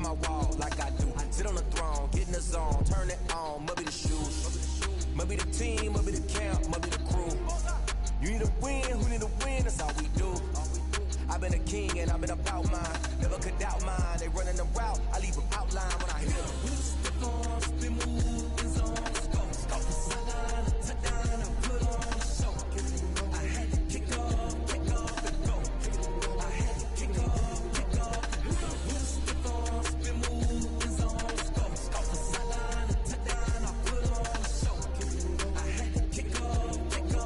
my wall like I do. Sit on the throne, get in the zone, turn it on, must be the shoes. Must be the team, must be the camp, must be the crew. You need a win, who need a win, that's all we do. I've been a king and I've been about mine. Never could doubt mine, they running the route, I leave them outline when I hit them. Step on, spin moving zones, go, go. Sideline, touchdown, I put on a show. I had to kick off and go. I had to kick off and go. Step on, spin moving zones, go, go. Sideline, touchdown, I put on a show. I had to kick off and go.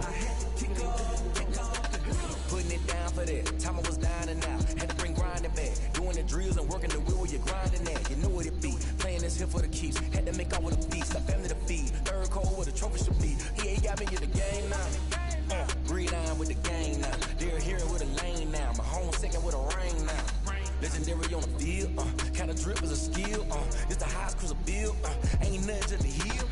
I had to kick off and go. Putting it down for that, time I was down and out. Had to bring grinding back, doing the drills and working the wheel where you're grinding at. You know what it be, playing this here for the keeps. Had to make out with a feast, a family to feed. Third cold where the trophy should be. He ain't got me in the game now. Breathe on with the gang now. They're hearing with a lane now. My home second with a rain now. Legendary on the field, kinda drip is a skill. It's the highest cruiser bill, ain't nothing to the hill.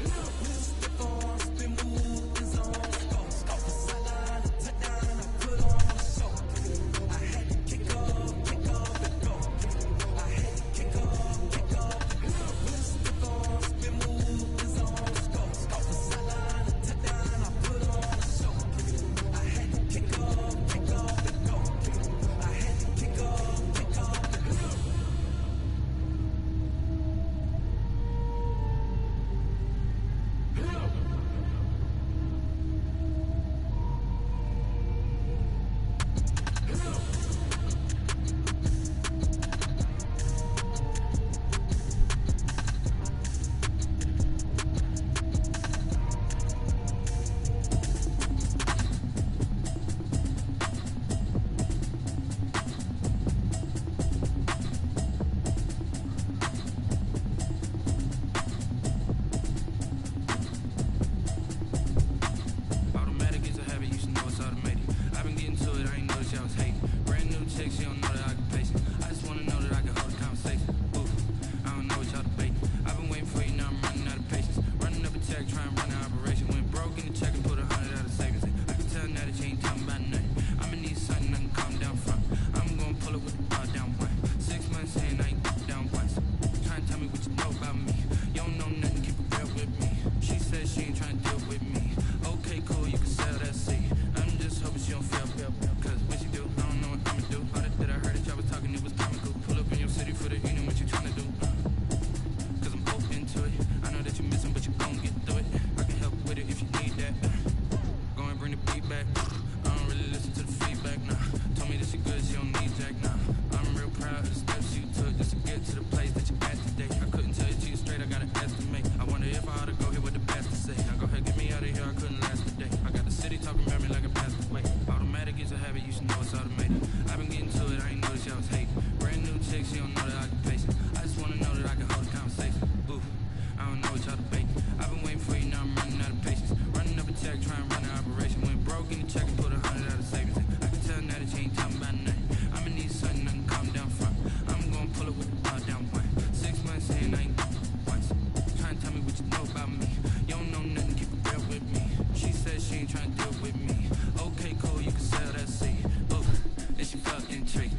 Step on, spin moving zones, go, go. Sideline, touchdown, I put on a show. I had to kick off and go. I had to kick off and go. Step on, spin moving zones, go, go. Sideline, touchdown, I put on a show. I had to kick off and go. I had to kick off and go. Automatic is a habit, you should know it's automated. I've been getting to it, I ain't noticed y'all was hating. Brand new chick, she don't know that I can pace it. I just wanna know that I can hold a conversation. Ooh, I don't know what y'all debating. I've been waiting for you, now I'm running out of patience. Running up a check, trying to run an operation. Went broke in the check and put 100 out of savings. I can tell now that you ain't talking about nothing. I'ma need something I can calm down from. I'm gonna pull it with the bar down one. 6 months in, I ain't down once. Trying to tell me what you know about me. You don't know nothing, keep it real with me. She said she ain't trying to deal with me. Okay, cool, you can sell that seed. I'm just hoping she don't fail. Cause when she do, I don't know what I'ma do. All that I heard that y'all was talking, it was comical. Pull up in your city for the evening, what you trying to do? Cause I'm open to it. I know that you're missing, but you gon' get through it. I can help with it if you need that. Go and bring the beat back. I don't really listen to the feedback, nah. Told me that she good, she don't need Jack, nah. I'm real proud of the steps you took just to get to the place that you at today. I couldn't tell you to you straight, I gotta estimate. I wonder if I ought to go here with the best to say. Now go ahead, get me out of here, I couldn't last a day. I got the city talking about me like a passed away. Automatic is a habit, you should know it's automated. I've been getting to it, I ain't noticed y'all was hating. Brand new chick, she don't know that I can pace it. I just wanna know that I can hold a conversation. Ooh, I don't know what y'all debating. I've been waiting for you, now I'm running out of patience. Running up a check, trying to run an operation. Went broke in the check and put 100 out of savings. I can tell now that you ain't talking about nothing. I'ma need something I can calm down from. I'm gonna pull it with the bar down one. 6 months in, I ain't once. Trying to tell me what you know about me. You don't know nothing, keep it real with me. She said she ain't trying to deal with me. Okay, cool, you can sell that seed. Ooh, and she fucking trick.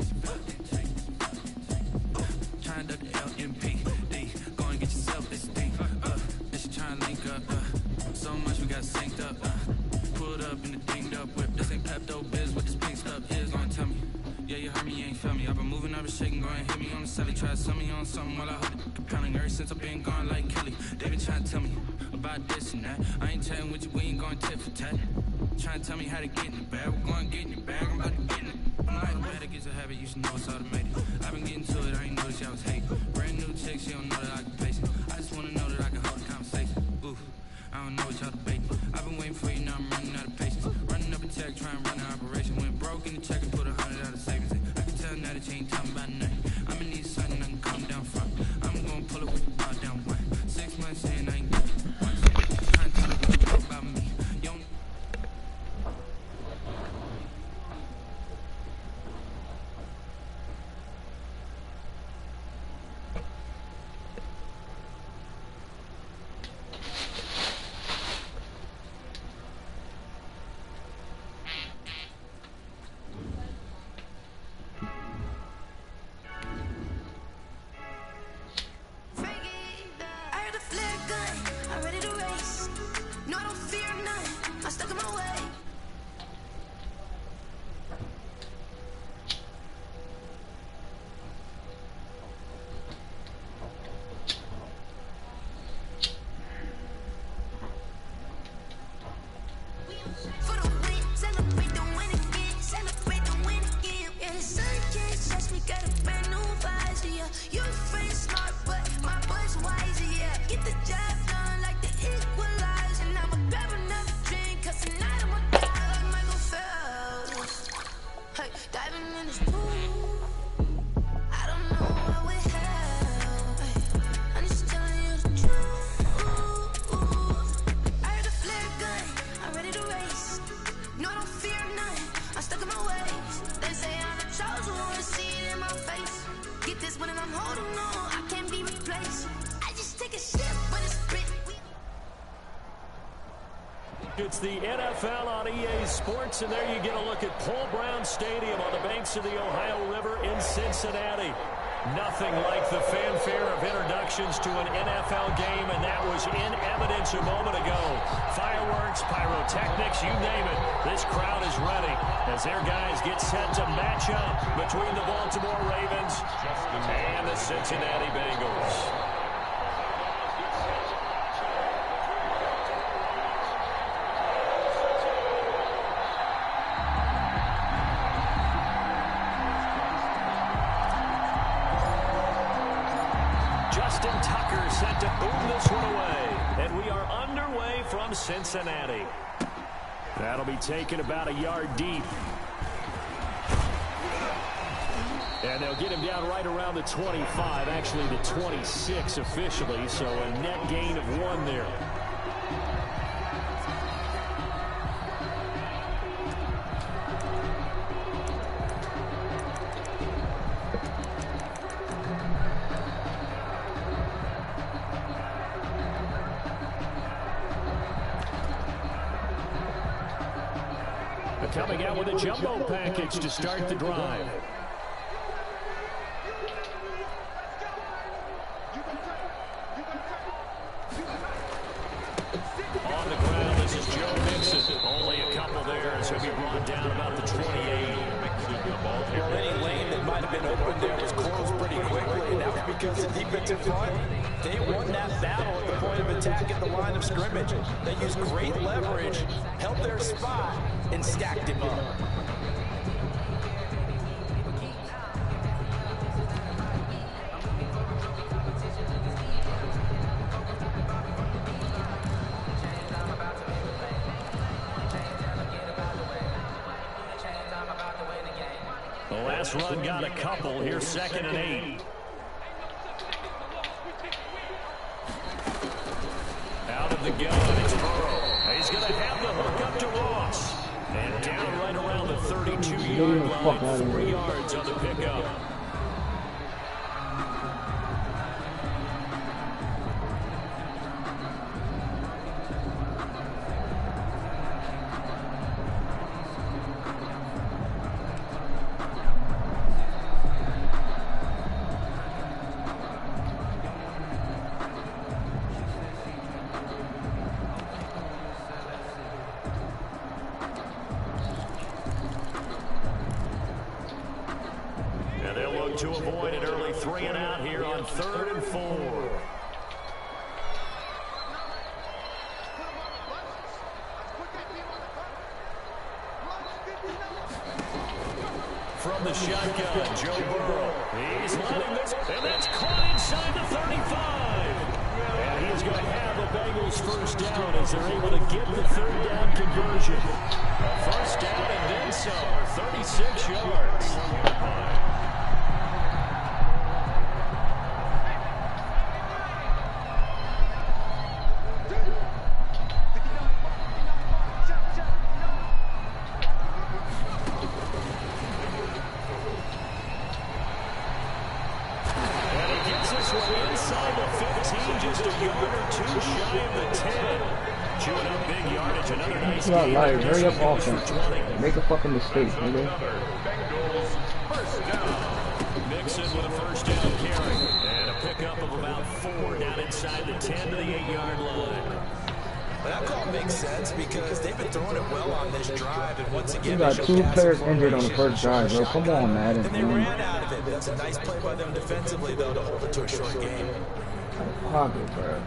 Trying to duck the LMPD. Go and get yourself this thing. And she trying to link up. So much we got synced up. Pulled up in the dinged up whip. This ain't Pepto Biz, what this pink stuff is. Gonna tell me. Yeah, you heard me, you ain't feel me. I've been moving, I've been shaking, go and hit me on the celly. Try to sell me on something while I hold it. Compounding ever since I've been gone like Kelly. They been trying to tell me about this and that. I ain't chatting with you, we ain't going tit for tat. Trying to tell me how to get in the bag. We're going to get in the bag, I'm about to get in it. Automatic is a habit, you should know it's automated. I've been getting to it, I ain't noticed y'all was hating. Brand new chick, she don't know that I can pace it. I just wanna know that I can hold a conversation. Ooh, I don't know what y'all debating. I've been waiting for you, now I'm running out of patience. Running up a check, trying to run an operation. Went broke in the check and put 100 out of savings. I can tell now that you ain't talking about nothing. I'ma need something I can calm down from. I'm gonna pull it with the bar down one. 6 months in, I ain't once. Trying to tell me what you know about me. You don't You pretty smart, but my boy's wiser, yeah. Get the job done like the equalizer. And I'ma grab another drink, cause tonight I'ma die like Michael Phelps. Hey, diving in this pool. I don't know what we have. Hey, I'm just telling you the truth. I heard a flare gun, I'm ready to race. No, I don't fear none, I'm stuck in my ways. They say I'm the chosen one, see it in my face. Get this one and I'm holding on, I can't be replaced. I just take a sip, but it's Brit. It's the NFL on EA Sports, and there you get a look at Paul Brown Stadium on the banks of the Ohio River in Cincinnati. Nothing like the fanfare of introductions to an NFL game, and that was in evidence a moment ago. Fireworks, pyrotechnics, you name it. This crowd is ready as their guys get set to match up between the Baltimore Ravens and the Cincinnati Bengals. Set to boom this one away, and we are underway from Cincinnati. That'll be taken about a yard deep. And they'll get him down right around the 25, actually the 26 officially, so a net gain of 1 there. Coming out with a jumbo package to start the drive. On the ground, this is Joe Mixon. Only a couple there as he'll be brought down about the 28. Well, any lane that might have been open there was closed pretty quickly, and that was because the defensive front, they won that battle at the point of attack at the line of scrimmage. They used great leverage, held their spot, and stacked him up. The last run got a couple. Here's 2nd and 8. Out of the gun, it's Burrow. He's going to have the hook up to Ross. And down right around the 32-yard line. 4 yards on the pickup. To avoid an early 3 and out here on 3rd and 4. From the shotgun, Joe Burrow. He's letting this, and that's caught inside the 35. And he's going to have the Bengals first down as they're able to get the 3rd down conversion. A first down and then some, 36 yards. Inside the 15, just a yard or 2 shy of the 10. Chewing up big yardage, another nice game. Hurry up offense. Make a fucking mistake, nigga. Mixon with a first down carry. And a pickup of about 4 down inside the 10 to the 8-yard line. That call makes sense because they've been throwing it well on this drive, and once again, you got 2 players injured on the first drive, bro. Come on, man. And they ran out of it. That's a nice play by them defensively, though, to hold it to a short game. Out of pocket, bro.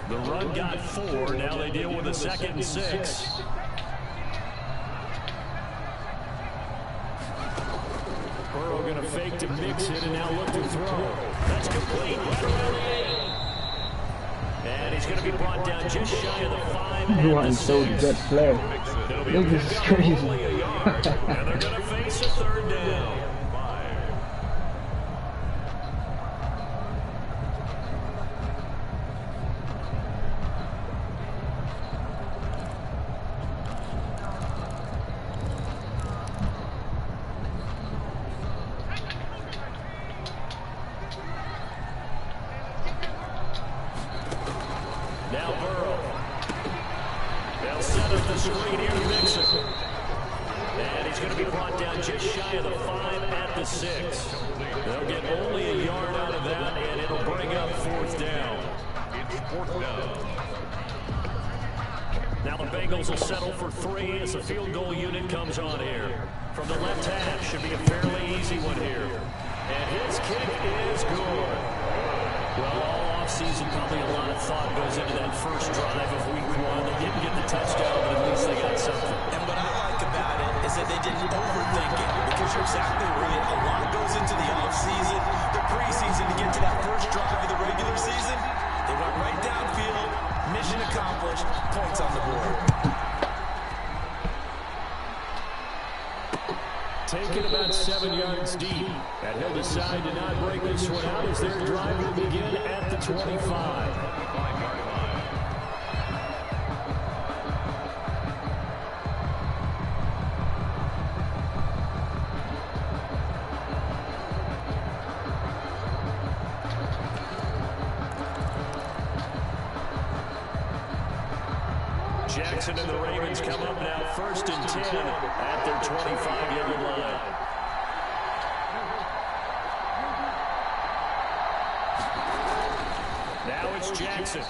The run got 4. Now they deal with a 2nd and 6. Burrow going to fake to mix it and now look to throw. That's complete. Right around the 8. And he's going to be brought down just shy of the 5. You want so jet flag. Niggas is crazy. And they're going to face a 3rd down. Now Burrow. They'll set up the screen here to Mixon. And he's going to be brought down just shy of the 5 at the 6. They'll get only a yard out of that, and it'll bring up 4th down. It's 4th down. Now the Bengals will settle for 3 as the field goal unit comes on here. From the left half, should be a fairly easy one here. And his kick is good. Well, all offseason, probably a lot of thought goes into that first drive of week 1. They didn't get the touchdown, but at least they got something. And what I like about it is that they didn't overthink it, because you're exactly right. A lot goes into the offseason, the preseason to get to that first drive of the regular season. They went right downfield, mission accomplished, points on the board. Taken about 7 yards deep. And he'll decide to not break this one out as their drive will begin at the 25. Jackson and the Ravens come up now 1st and 10 at their 25-yard line. Now it's Jackson.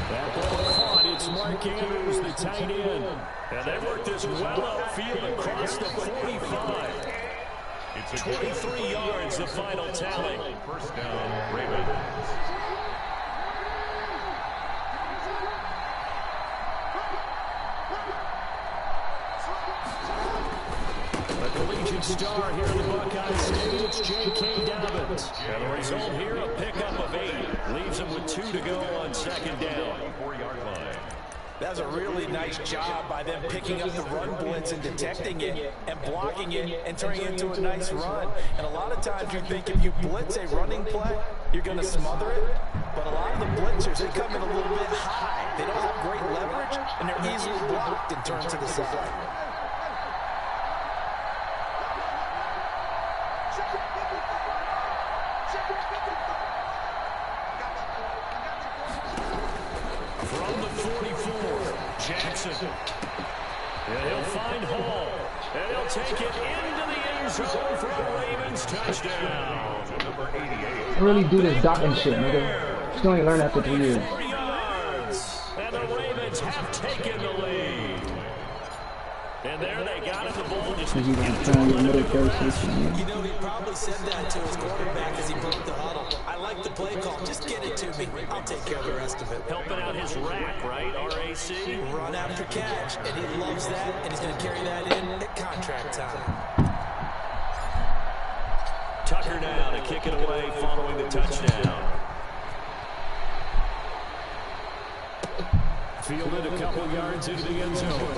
That ball caught. It's Mark Andrews, the tight end. And they work this well upfield across the 45. 23 yards, the final tally. 1st down, Ravens. Star here in the Buckeye State, it's J.K. Dobbins. And the result here, a pickup of 8. Leaves him with 2 to go on 2nd down. 4-yard line. That's a really nice job by them picking up the run blitz and detecting it and blocking it and turning it into a nice run. And a lot of times you think if you blitz a running play, you're going to smother it. But a lot of the blitzers, they come in a little bit high. They don't have great leverage, and they're easily blocked and turned to the side. From the 44, Jackson. And he'll find Hall. And he'll take it into the end zone for a Ravens touchdown. Number 88. I really do this docking shit, nigga. Still ain't learned after 3 years. 4 yards. And the Ravens have taken the lead. And there they got him the ball. Just You know, he probably said that to his quarterback as he broke the huddle. I like the play call. Just get it to me. I'll take care of the rest of it. helping out his rack, right? RAC. Run after catch. And he loves that. And he's going to carry that in at contract time. Tucker now to kick it away following the touchdown. Fielded a couple yards into the end zone.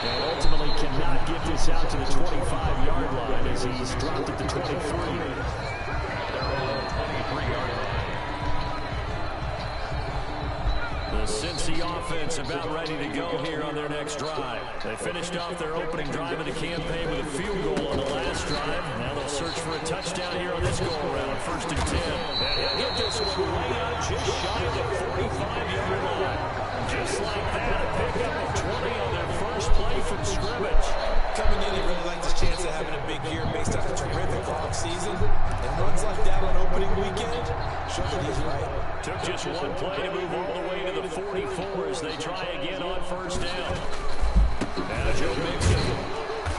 And ultimately cannot get this out to the 25-yard line as he's dropped at the 23. They're on the 23-yard line. The Cincy offense about ready to go here on their next drive. They finished off their opening drive of the campaign with a field goal on the last drive. Now they'll search for a touchdown here on this go-around, 1st and 10. And he'll get this one way out just shy of the 45-yard line. Just like that, a pickup of 20 on their first play from scrimmage. Coming in, he really liked his chance of having a big year based on a terrific offseason. And runs like that on opening weekend, shows that he's right. Took just one play to move all the way to the 44 as they try again on 1st down. Now Joe Mixon.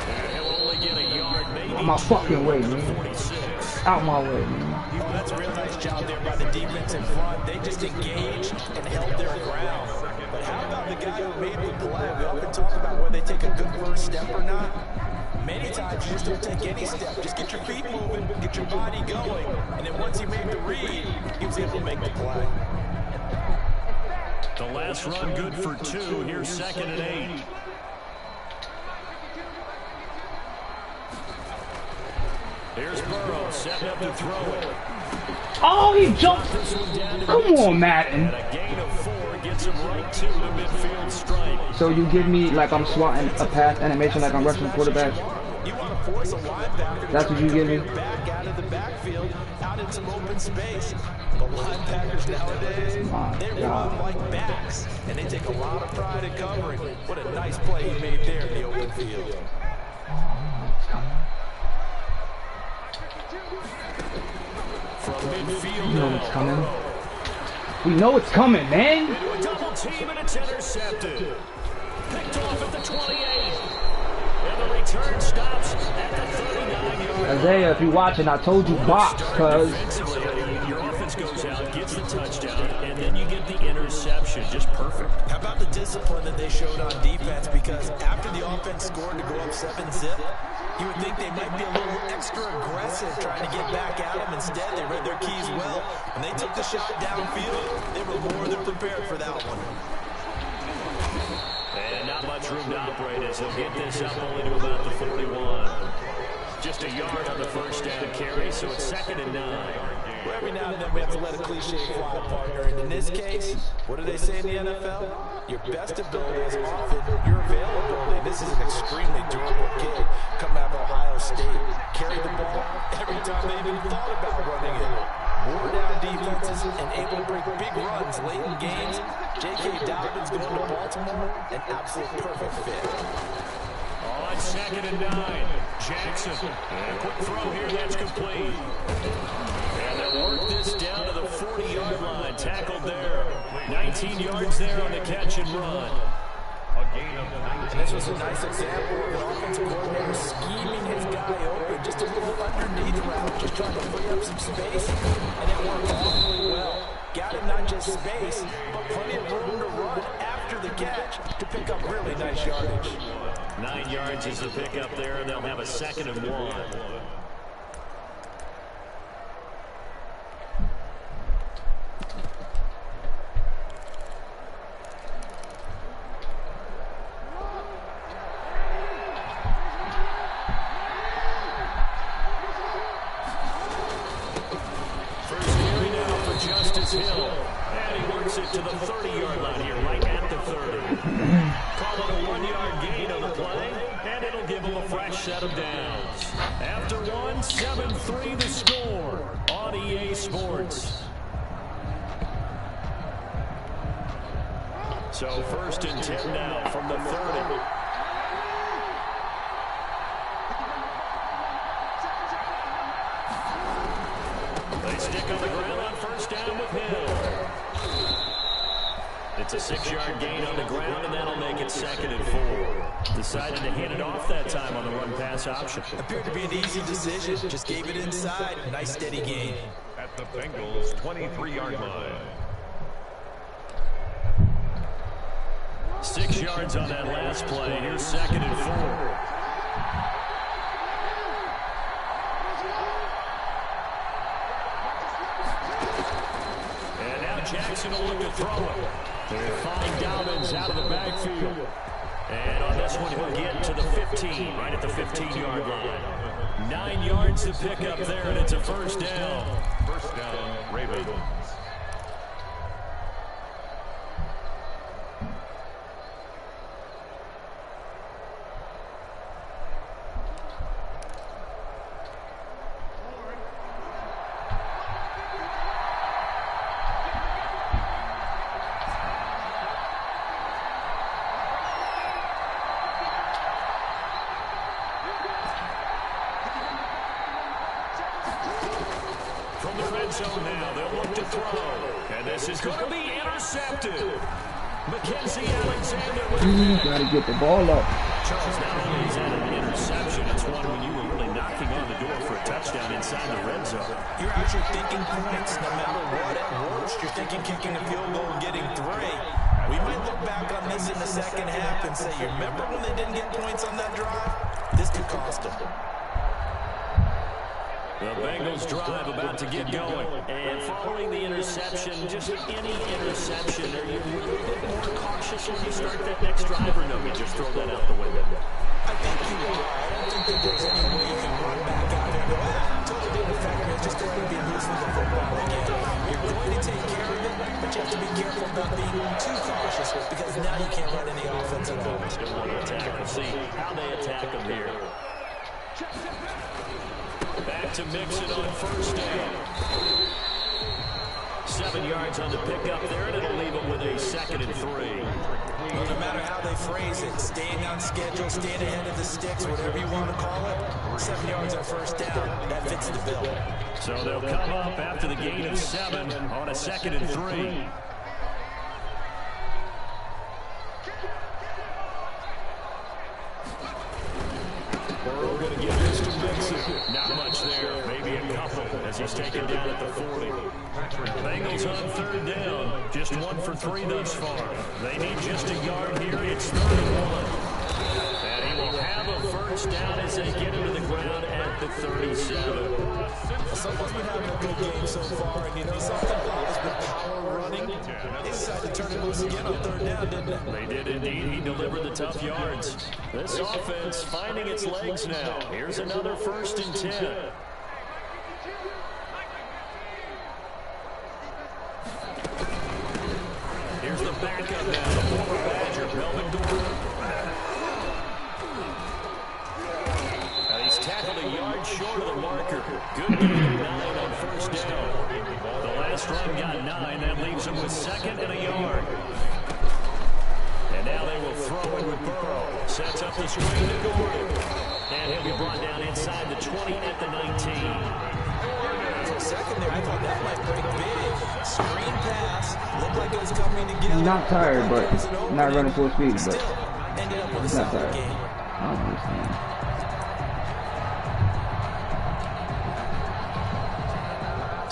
And he'll only get a yard, maybe. Out my fucking way, man. 46. Out my way, man. Well, that's a real nice job there by the defense in front. They just engaged and held their ground. But how about the guy who made the play? We often talk about whether they take a good first step or not. Many times you just don't take any step. Just get your feet moving, get your body going, and then once he made the read, he was able to make the play. The last run good for 2. Here's 2nd and 8. Here's Burrow setting up to throw it. Oh, he jumped. Come on, Madden. And a gain of 4 gets him right to the midfield stripe. So you give me like I'm swatting a pass animation like I'm rushing the quarterback. You want to force a linebacker. That's what you give me. Back out of the backfield, out in some open space. The linebackers nowadays, they run like backs, and they take a lot of pride in covering. What a nice play he made there in the open field. From midfield, You know it's coming. We know it's coming, man. Into a double team, and it's intercepted. Picked off at the 28. And the return stops at the 39-yard. Isaiah, if you're watching, I told you box, cuz. Your offense goes out, gets the touchdown, and then you get the interception. Just perfect. How about the discipline that they showed on defense? Because after the offense scored to go up 7-zip, you would think they might be a little extra aggressive trying to get back at them. Instead, they read their keys well. When they took the shot downfield, they were more than prepared for that one. And not much room to operate as they'll get this up only to about the 41. Just a yard on the first down carry, so it's 2nd and 9. Well, every now and then we have to let a cliche fly, partner. And in this case, what do they say in the NFL? Your best ability is often your availability. This is an extremely durable kid coming out of Ohio State. Carried the ball every time they even thought about running it. Wore down defenses and able to break big runs late in games. J.K. Dobbins going to Baltimore, an absolute perfect fit. On 2nd and 9, Jackson. And a quick throw here, that's complete. And they'll work this down to the 40-yard line. Tackled there. 19 yards there on the catch and run. And this was a nice example of an offensive coordinator scheming his guy open. Just a little underneath route, just trying to free up some space. And it worked awfully well. Got him not just space, but plenty of room to run after the catch to pick up really nice yardage. 9 yards is the pickup there, and they'll have a 2nd and 1. Hill, and he works it to the 30-yard line here, right at the 30. Call it a 1-yard gain on the play, and it'll give him a fresh set of downs. After 1, 7-3 the score on EA Sports. So 1st and 10 now from the 30. They stick on the ground on 1st down with Hill. It's a 6-yard gain on the ground, and that'll make it 2nd and 4. Decided to hand it off that time on the run-pass option. Appeared to be an easy decision. Just gave it inside. Nice steady gain. At the Bengals' 23-yard line. 6 yards on that last play. Here's 2nd and 4. Jackson will look to throw it. They'll find Dobbins out of the backfield. And on this one, he'll get to the 15, right at the 15-yard line. 9 yards to pick up there, and it's a 1st down. 1st down, Ravens. zone now. They'll look to throw. And this is going to be intercepted. Mackenzie Alexander. You gotta get the ball up. Charles, not only is that an interception, it's one when you were really knocking on the door for a touchdown inside the red zone. You're actually thinking points no matter what. At worst, you're thinking kicking a field goal and getting 3. We We might look back on this in the second half and say, you remember when they didn't get points on that drive? This could cost them. The Bengals drive about to get going. And following the interception, just any interception, are you a little bit more cautious when you start that next drive, or no, you just throw that out the window? I think you are. I don't think that there's any way you can run back out there and go, totally didn't affect me. It's just going to be losing the football again. You're going to take care of it, but you have to be careful about being too cautious because now you can't run any offense at all. Still want to attack. We'll see how they attack them here. Back to Mixon on first down. 7 yards on the pickup there, and it'll leave them with a 2nd and 3. Well, no matter how they phrase it, staying on schedule, staying ahead of the sticks, whatever you want to call it, 7 yards on first down, that fits the bill. So they'll come up after the gain of 7 on a 2nd and 3. Burrow going to give this to Mixon. Not much there, maybe a couple as he's taken down at the 40. Bengals on 3rd down, just 1 for 3 thus far. They need just a yard here. It's 3rd and 1. And he will have a first down as they get into the ground at the 37. Someone's been having a good game so far, and you know something? There's been power running. They decided to turn it loose again on 3rd down, didn't they? They did indeed. He delivered the tough yards. This offense finding its legs now. Here's another 1st and 10. Here's the backup now, the former Badger, Melvin Gordon. And he's tackled a yard short of the marker. Good gain of 9 on first down. The last run got 9. That leaves him with 2nd and a yard. And now they will throw it with Burrow. Sets up the screen to Gordon. And he'll be brought down inside the 20 at the 19. For a second there, I thought that might break big. Screen pass. Looked like it was coming together. Not tired, but not running full speed. But ended up with a he's not solid tired. game. I don't understand.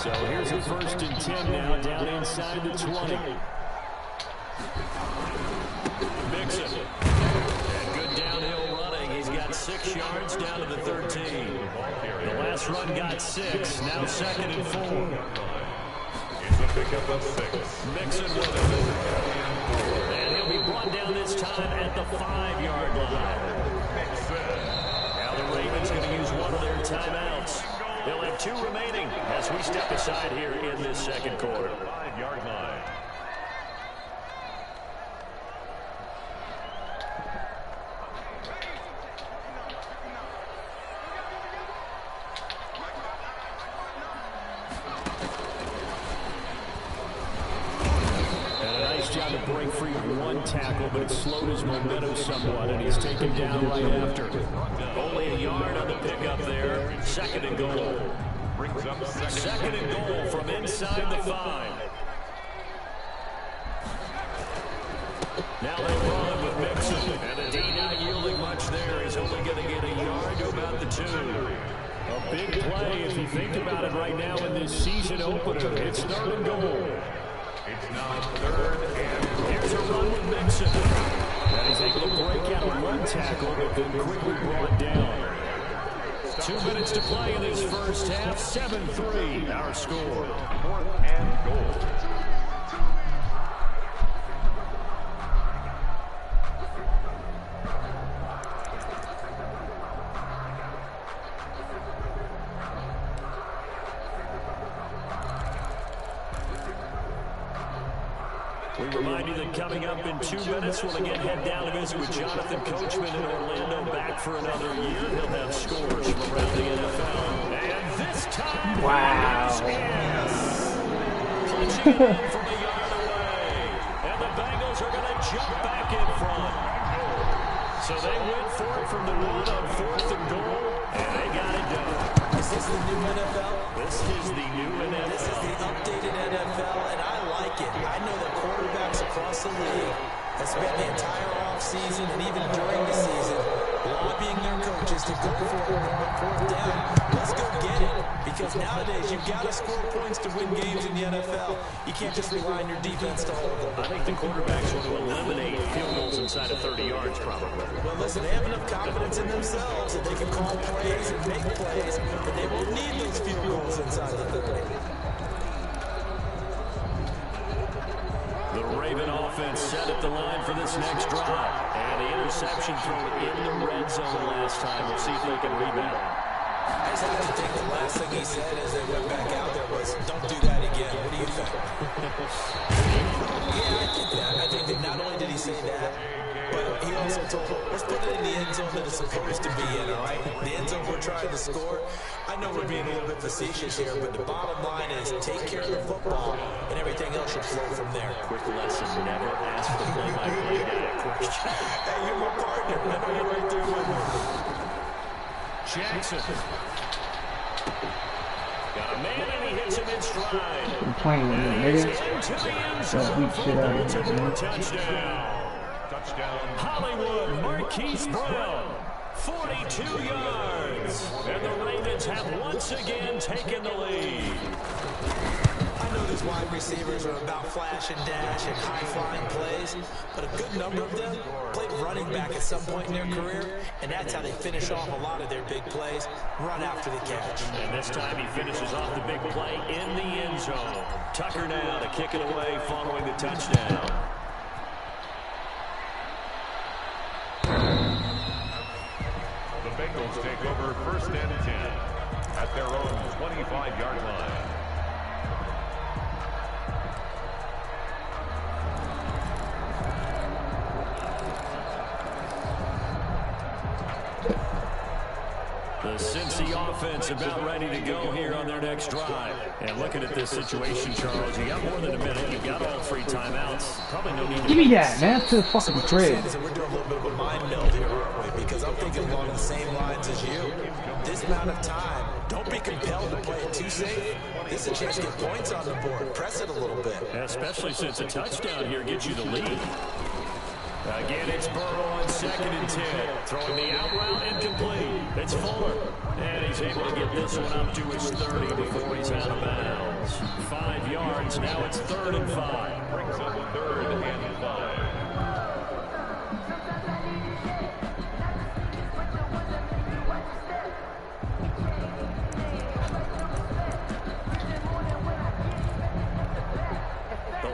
So here's a 1st and 10 now, down inside the 20. Mixon. And good downhill running. He's got 6 yards down to the 13. The last run got 6. Now 2nd and 4. It's a pickup of 6. Mixon with it. And he'll be brought down this time at the 5-yard line. Now the Ravens going to use one of their timeouts. They'll have 2 remaining as we step aside here in this 2nd quarter. 5-yard line. Job to break free of 1 tackle, but it slowed his momentum somewhat, and he's taken down right after. Only a yard on the pickup there. 2nd and goal. Brings up 2nd and goal from inside the 5. Now they run with Mixon, and the D not yielding much there. He's only going to get a yard to about the 2. A big play if you think about it right now in this season opener. It's 3rd and goal. It's now 3rd and goal. Here's a run with Mixon. And he's able to break out of 1 tackle, but then quickly brought down. 2 minutes to play in this first half. 7-3, our score. 4th and goal. We remind you that coming up in 2 minutes, we'll again head down to visit with Jonathan Coachman in Orlando, back for another year. He'll have scores from around the NFL. And this time, Wow. punching it in from a yard away. And the Bengals are going to jump back in front. So they went for it from the 1 on 4th and goal, and they got it done. Is this the new NFL? This is the new NFL. This is the updated NFL, and I like it. I know that quarterbacks across the league have spent the entire offseason and even during the season lobbying their coaches to go for it on 4th down. Let's go get it, because because nowadays you've got to score points to win games in the NFL. You can't just rely on your defense to hold them. I think the quarterbacks want to eliminate field goals inside of 30 yards, probably. Well, listen, they have enough confidence in themselves that they can call plays and make plays, but they won't need those field goals inside the 30. The Raven offense set at the line for this next drive. And the interception thrown in the red zone last time. We'll see if they can rebound. I just have to think the last thing he said as they went back out there was, don't do that again. What do you think? Yeah, I think that. I think that not only did he say that, but he also told him, let's put it in the end zone that it's supposed to be in, all right? The end zone we're trying to score. I know we're being a little bit facetious here, but the bottom line is take care of the football, and everything else should flow from there. Quick lesson, never ask the play-by-play guy a question. Hey, you're my partner. I know you're right there with me. Jackson. Got a man and he hits him in stride. I'm playing with me, nigga. That weak shit out of here, man. Touchdown. Hollywood Marquise Brown. 42 yards. And the Ravens have once again taken the lead. I know these wide receivers are about flash and dash and high-flying plays, but a good number of them played running back at some point in their career, and that's how they finish off a lot of their big plays, run after the catch. And this time he finishes off the big play in the end zone. Tucker now to kick it away following the touchdown. The Bengals take over 1st and 10 at their own 25-yard line. The Cincy offense about ready to go here on their next drive. And looking at this situation, Charles, you got more than a minute. You've got all 3 timeouts. Probably no need to... Give me that, man. That's a fucking crib. We're doing a little bit of a mind meld here, aren't we? Because I'm thinking along the same lines as you. This amount of time, don't be compelled to play it too safe. This is a chance to get points on the board. Press it a little bit. Especially since a touchdown here gets you the lead. Again, it's Burrow on 2nd and 10. Throwing the out route incomplete. It's Fuller. And he's able to get this one up to his 30 before he's out of bounds. 5 yards. Now it's 3rd and 5. Brings up 3rd and 5.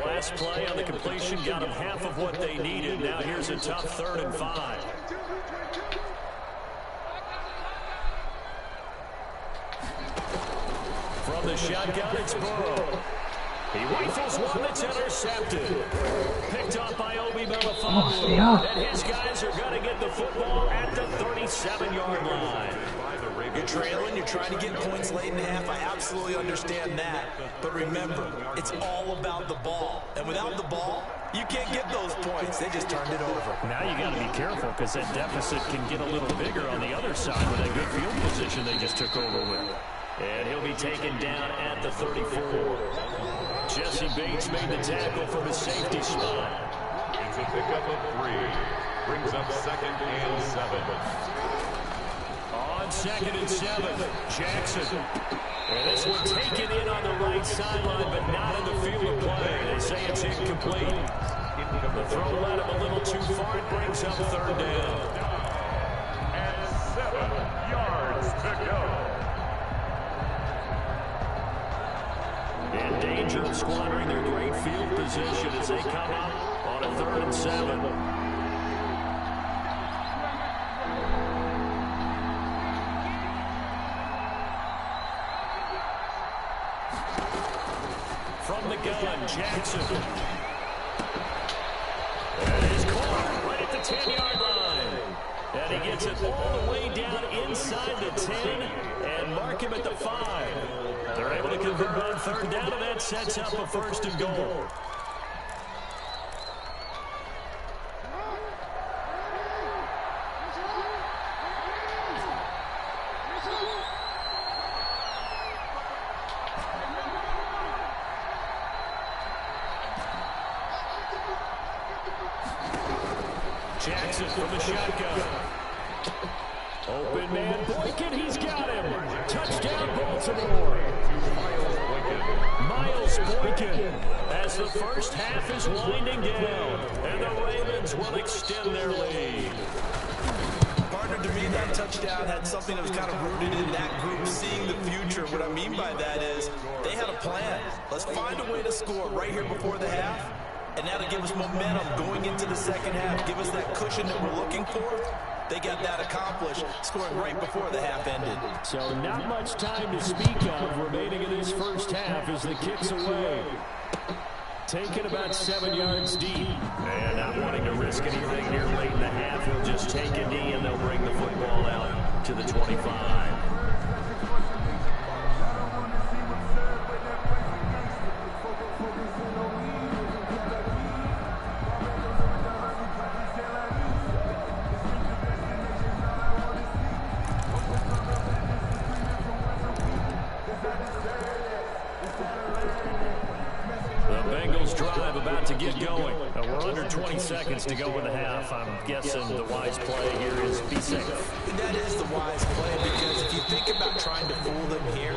Last play on the completion got them half of what they needed. Now here's a tough 3rd and 5. From the shotgun, it's Burrow. He rifles one that's intercepted. Picked up by Obi Melifonwu. And his guys are going to get the football at the 37-yard line. You're trailing, you're trying to get points late in the half. I absolutely understand that. But remember, it's all about the ball. And without the ball, you can't get those points. They just turned it over. Now you got to be careful because that deficit can get a little bigger on the other side with that good field position they just took over with. And he'll be taken down at the 34. Jesse Bates made the tackle from his safety spot. It's a pickup of 3. Brings up 2nd and 7. On 2nd and 7, Jackson. And this one taken in on the right sideline, but not in the field of play. They say it's incomplete. The throw led him a little too far. It brings up 3rd down. And 7 yards to go. In danger of squandering their great field position as they come up on a 3rd and 7. From the gun, Jackson. And he's caught right at the 10-yard line. And he gets it all the way down inside the 10 and mark him at the 5. They're able to convert on 3rd down, and that sets up a 1st and goal. Jackson from the shotgun. Open man, Boykin, he's got him. Touchdown, Baltimore. Boykin as the first half is winding down, and the Ravens will extend their lead. Partner, to me, that touchdown had something that was kind of rooted in that group seeing the future. What I mean by that is they had a plan. Let's find a way to score right here before the half, and that'll give us momentum going into the second half, give us that cushion that we're looking for. They got that accomplished, scoring right before the half ended. So not much time to speak of remaining in this first half as the kick's away. Taken about 7 yards deep. And not wanting to risk anything here late in the half, he'll just take a knee and they'll bring the football out to the 25. Drive about to get going. We're under 20 seconds to go in the half. I'm guessing the wise play here is be safe. That is the wise play, because if you think about trying to fool them here,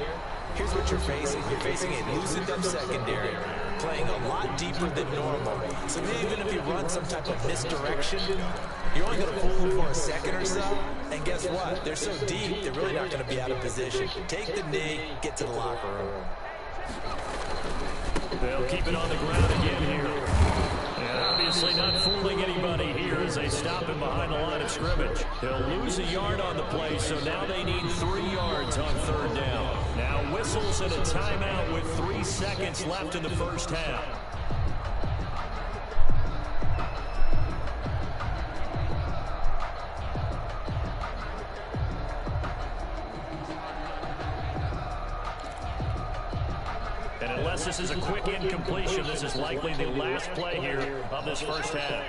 here's what you're facing. You're facing a loosened up secondary, playing a lot deeper than normal. So even if you run some type of misdirection, you're only going to fool them for a second or so. And guess what? They're so deep, they're really not going to be out of position. Take the knee, get to the locker room. They'll keep it on the ground again here. And obviously not fooling anybody here as they stop him behind the line of scrimmage. They'll lose a yard on the play, so now they need 3 yards on third down. Now whistles and a timeout with 3 seconds left in the first half. Unless this is a quick incompletion, this is likely the last play here of this first half.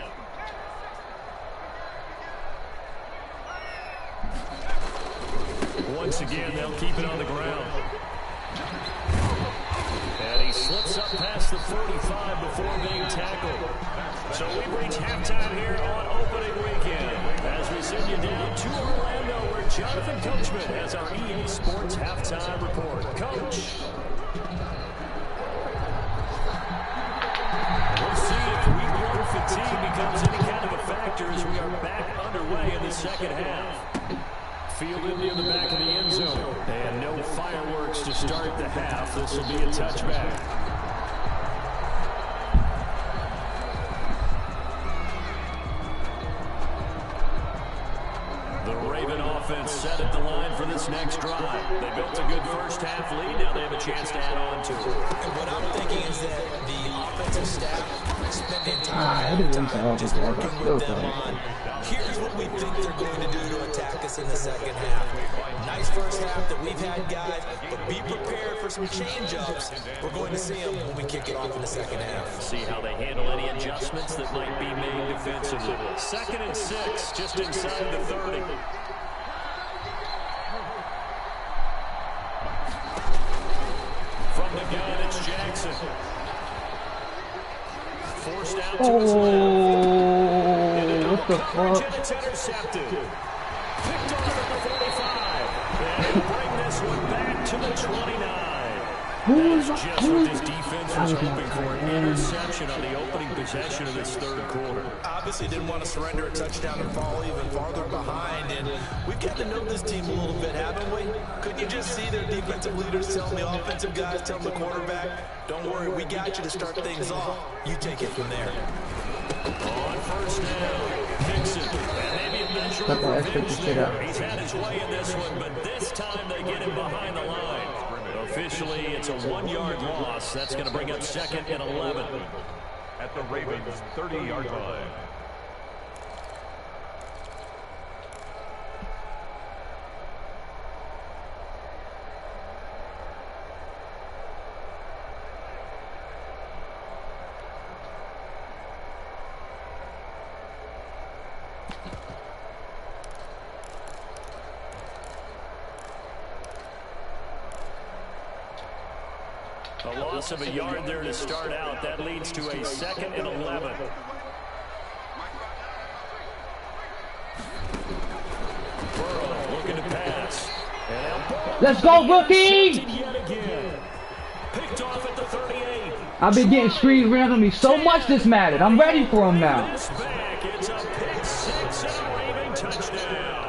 Once again, they'll keep it on the ground. And he slips up past the 45 before being tackled. So we've reached halftime here on opening weekend as we send you down to Orlando, where Jonathan Coachman has our EA Sports halftime report. Coach. Fatigue becomes any kind of a factor as we are back underway in the second half. Fielded near the back of the end zone. And no fireworks to start the half. This will be a touchback. The Raven offense set at the line for this next drive. They built a good first half lead. Now they have a chance to add on to it. And what I'm thinking is that the offensive staff spending time just working with them on, here's what we think they're going to do to attack us in the second half. Nice first half that we've had, guys, but be prepared for some change-ups. We're going to see them when we kick it off in the second half. See how they handle any adjustments that might be made defensively. 2nd and 6, just inside the 30. From the gun, it's Jackson. Forced out to his left. What the fuck? It's intercepted. Picked off at the 45. And he'll bring this one back to the 29. That's just what this defense was hoping for, an interception on the opening possession of this third quarter. Obviously didn't want to surrender a touchdown and fall even farther behind, and we've got to know this team a little bit, haven't we? Couldn't you just see their defensive leaders telling the offensive guys, telling the quarterback, don't worry, we got you to start things off. You take it from there. On first down, Dixon. And maybe a measure of revenge there. He's had his way in this one, but this time they get him behind the line. Officially, it's a 1-yard loss. That's going to bring up 2nd and 11. At the Ravens' 30-yard line. A loss of a yard there to start out. That leads to a 2nd and 11. Burrow looking to pass. Let's go, rookie! Yet again. Picked off at the 38. I've been getting screens ran on me so much this Madden. I'm ready for him now. It's a pick six and a Raven touchdown.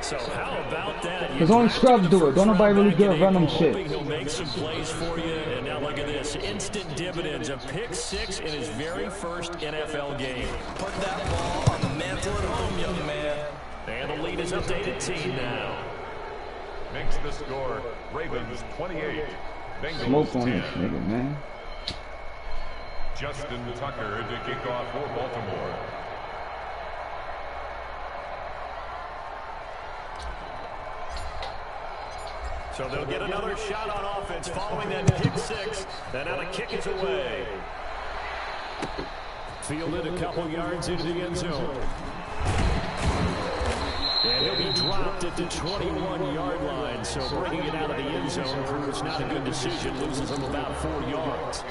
So how about that? Because only scrubs do it. Don't nobody really give a random shit. He'll make some plays for you. And now look at this. Instant dividends. A pick six in his very first NFL game. Put that ball on the mantle at home, young man. And the lead is up to 18 now. Makes the score Ravens 28. Bengals Smoke on 10. this nigga, man. Justin Tucker to kick off for Baltimore. So they'll get another shot on offense following that pick six. And now the kick is away. Fielded a couple yards into the end zone. And he'll be dropped at the 21-yard line. So bringing it out of the end zone proves not a good decision. Loses him about 4 yards.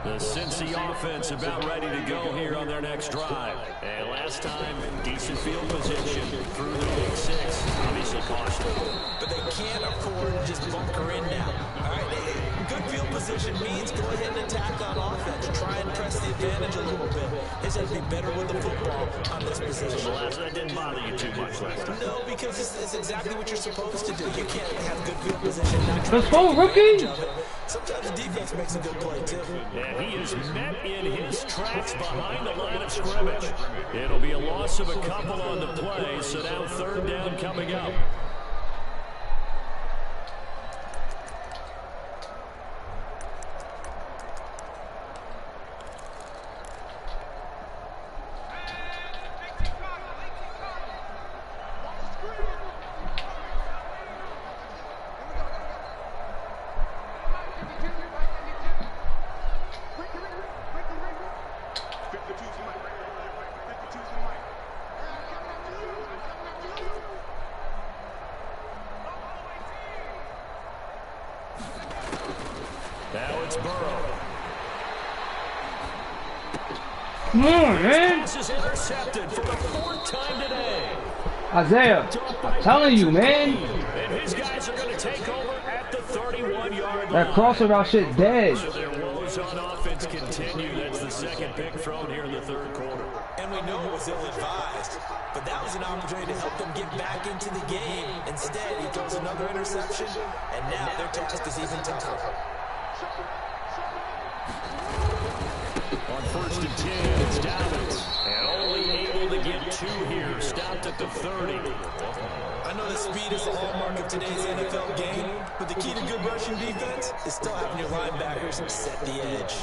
The Cincy offense about ready to go here on their next drive. And last time, decent field position through the pick six. Obviously cost them. But they can't afford to just bunker in now. All right, good field position means go ahead and attack on offense. Try and press the advantage a little bit. They said to be better with the football on this position. So that didn't bother you too much last time. No, because it's exactly what you're supposed to do. You can't have good field position. Let's go, rookie! Sometimes the defense makes a good play, too. And he is met in his tracks behind the line of scrimmage. It'll be a loss of a couple on the play, so now third down coming up. Now it's Burrow. Come on, man. This is intercepted for the 4th time today. Isaiah, I'm telling you, man. And his guys are going to take over at the 31-yard line. That crosser route shit dead. So their woes on offense continue. That's the second pick thrown here in the third quarter. And we know it was ill-advised, but that was an opportunity to help them get back into the game. Instead, he throws another interception, and now their task is even tougher. On 1st and 10, it's Dallas. And only able to get 2 here. Stopped at the 30. I know that speed is the hallmark of today's NFL game, but the key to good rushing defense is still having your linebackers set the edge.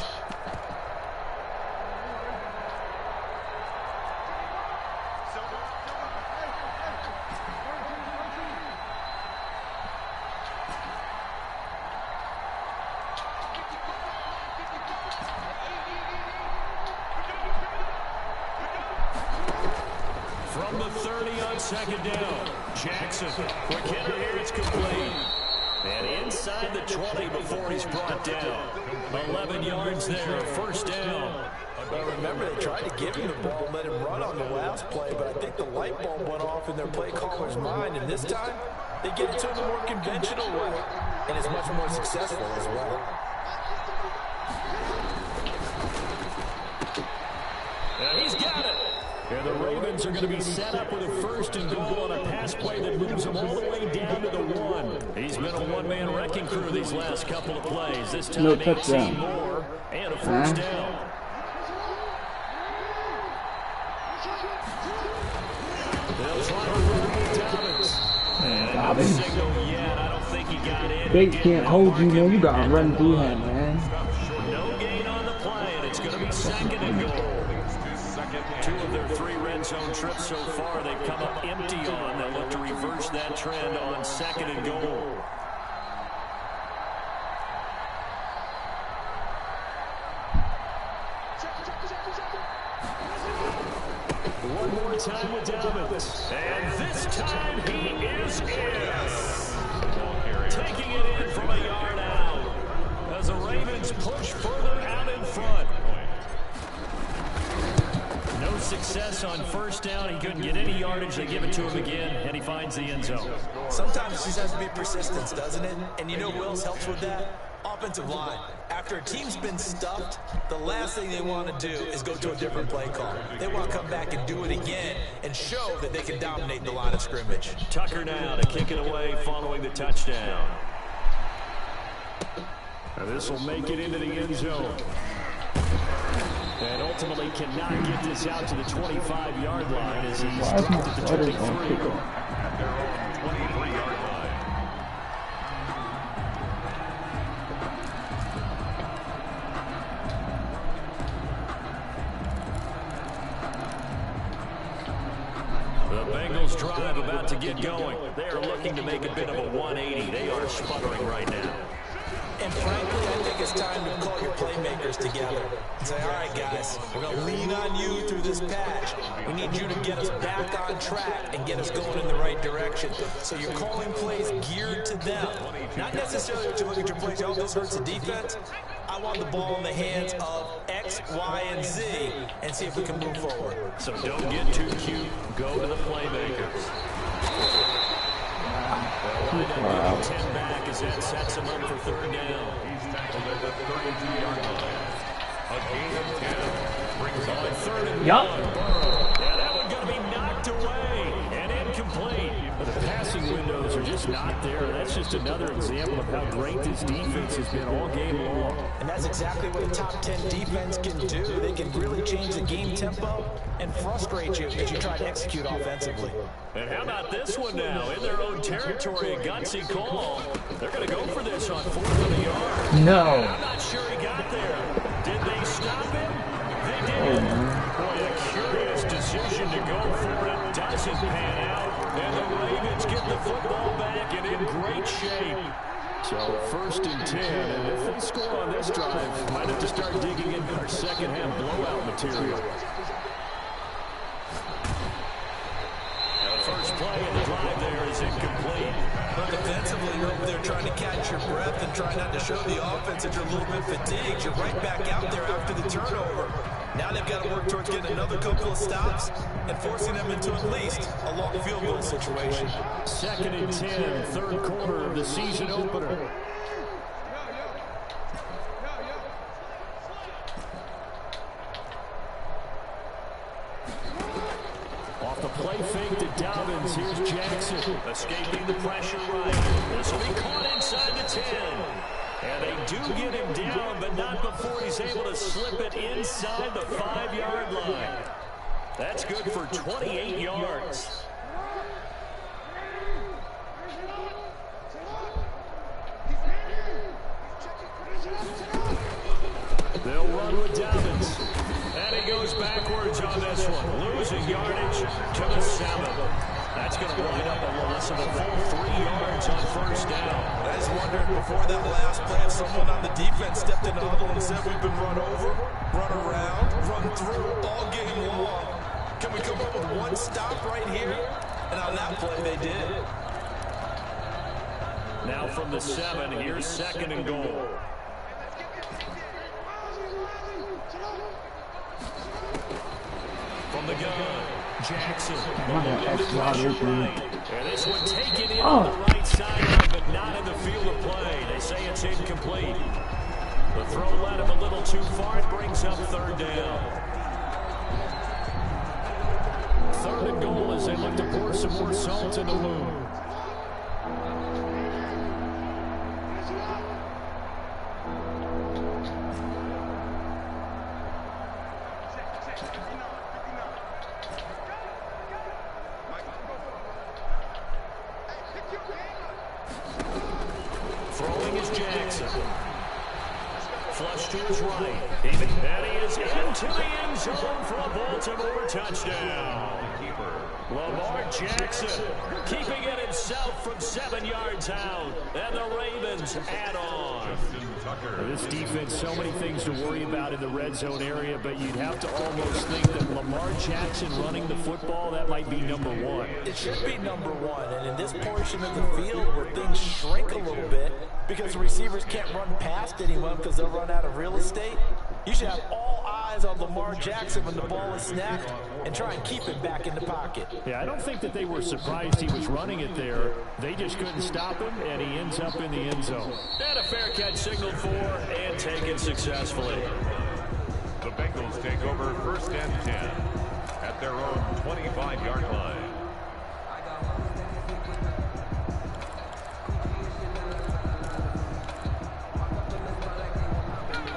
From the 30 on 2nd down, Jackson. Quick hitter here, it's complete. And inside the 20 before he's brought down. 11 yards there, 1st down. But remember, they tried to give him the ball and let him run on the last play, but I think the light bulb went off in their play caller's mind, and this time, they get it to him the more conventional way, and it's much more successful as well. And he's got it. And the Ravens are going to be set up with a 1st and goal on a pass play that moves them all the way down to the 1. He's been a one-man wrecking crew these last couple of plays. This time, No touchdown. 18 more and a 1st down. They'll try to run Dobbins. And no signal yet. I don't think he got in. They can't hold you, man. You gotta run through him, man. No gain on the play, and it's going to be 2nd and goal. 2 of their 3 red zone trips so far, they've come up empty on. They'll look to reverse that trend on 2nd and goal. One more time with Dobbins. And this time he is in. Taking it in from a yard out. As the Ravens push further out in front. No success on first down. He couldn't get any yardage. They give it to him again, and he finds the end zone. Sometimes it just has to be persistence, doesn't it? And you know who else helps with that? Offensive line. After a team's been stuffed, the last thing they want to do is go to a different play call. They want to come back and do it again and show that they can dominate the line of scrimmage. Tucker now to kick it away following the touchdown. And this will make it into the end zone. And ultimately cannot get this out to the 25-yard line as he's dropped at the 23. At their own 23-yard line. The Bengals drive about to get going. They are looking to make a bit of a 180. They are sputtering right now. And frankly, I think it's time to call your playmakers together and say, all right, guys, we're going to lean on you through this patch. We need you to get us back on track and get us going in the right direction. So you're calling plays geared to them. Not necessarily that you look at your plays, oh, this hurts the defense. I want the ball in the hands of X, Y, and Z and see if we can move forward. So don't get too cute. Go to the playmakers. Wow. 10 back as that sets him up for third down. He's tackled at the 32-yard line. A gain of 10 brings on third and Yup. one. Yeah, that one going to be knocked away and incomplete. But the passing windows are just not there. That's just another example of how great this defense has been all game long. And that's exactly what a top 10 defense can do. They can really change the game tempo and frustrate you as you try to execute offensively. And how about this one now? In their own territory, a gutsy call. They're going to go for this on 4th and a yard. No. I'm not sure he got there. Did they stop him? They did. Boy, a curious decision to go for it. Doesn't pan out. And the Ravens get the football back and in great shape. So 1st and 10, and if they score on this drive, might have to start digging into our second half blowout material. First play of the drive there is incomplete. But defensively, you're over there trying to catch your breath and try not to show the offense that you're a little bit fatigued. You're right back out there after the turnover. Now they've got to work towards getting another couple of stops and forcing them into at least a long field goal situation. 2nd and 10, third quarter of the season opener. Off the play fake to Dobbins. Here's Jackson escaping the pressure right. This will be caught inside the 10. And they do get him down, but not before he's able to slip it inside the 5-yard line. That's good for 28 yards. They'll run with Dobbins. And he goes backwards on this one. Losing yardage to the 7. That's going to wind up a loss of a full 3 yards on first down. I just wondered before that last play if someone on the defense stepped in the huddle and said we've been run over, run around, run through all game long. Can we come up with one stop right here? And on that play, they did. Now from the 7, here's 2nd and goal. From the gun, Jackson. And this one taken in on the right sideline, but not in the field of play. They say it's incomplete. The throw led him a little too far. It brings up 3rd down. 3rd and goal as they look to pour some more salt in the wound. Throwing is Jackson. Flush to his right. And he is into the end zone for a Baltimore touchdown. Lamar Jackson keeping it himself from 7 yards out. And the Ravens add on. This defense, so many things to worry about in the red zone area, but you'd have to almost think that Lamar Jackson running the football, that might be number 1. It should be number 1. And in this portion of the field where things shrink a little bit because the receivers can't run past anyone because they'll run out of real estate, you should have all eyes eyes on Lamar Jackson when the ball is snapped and try and keep it back in the pocket. Yeah, I don't think that they were surprised he was running it there. They just couldn't stop him, and he ends up in the end zone. And a fair catch signaled for and taken successfully. The Bengals take over 1st and 10 at their own 25-yard line.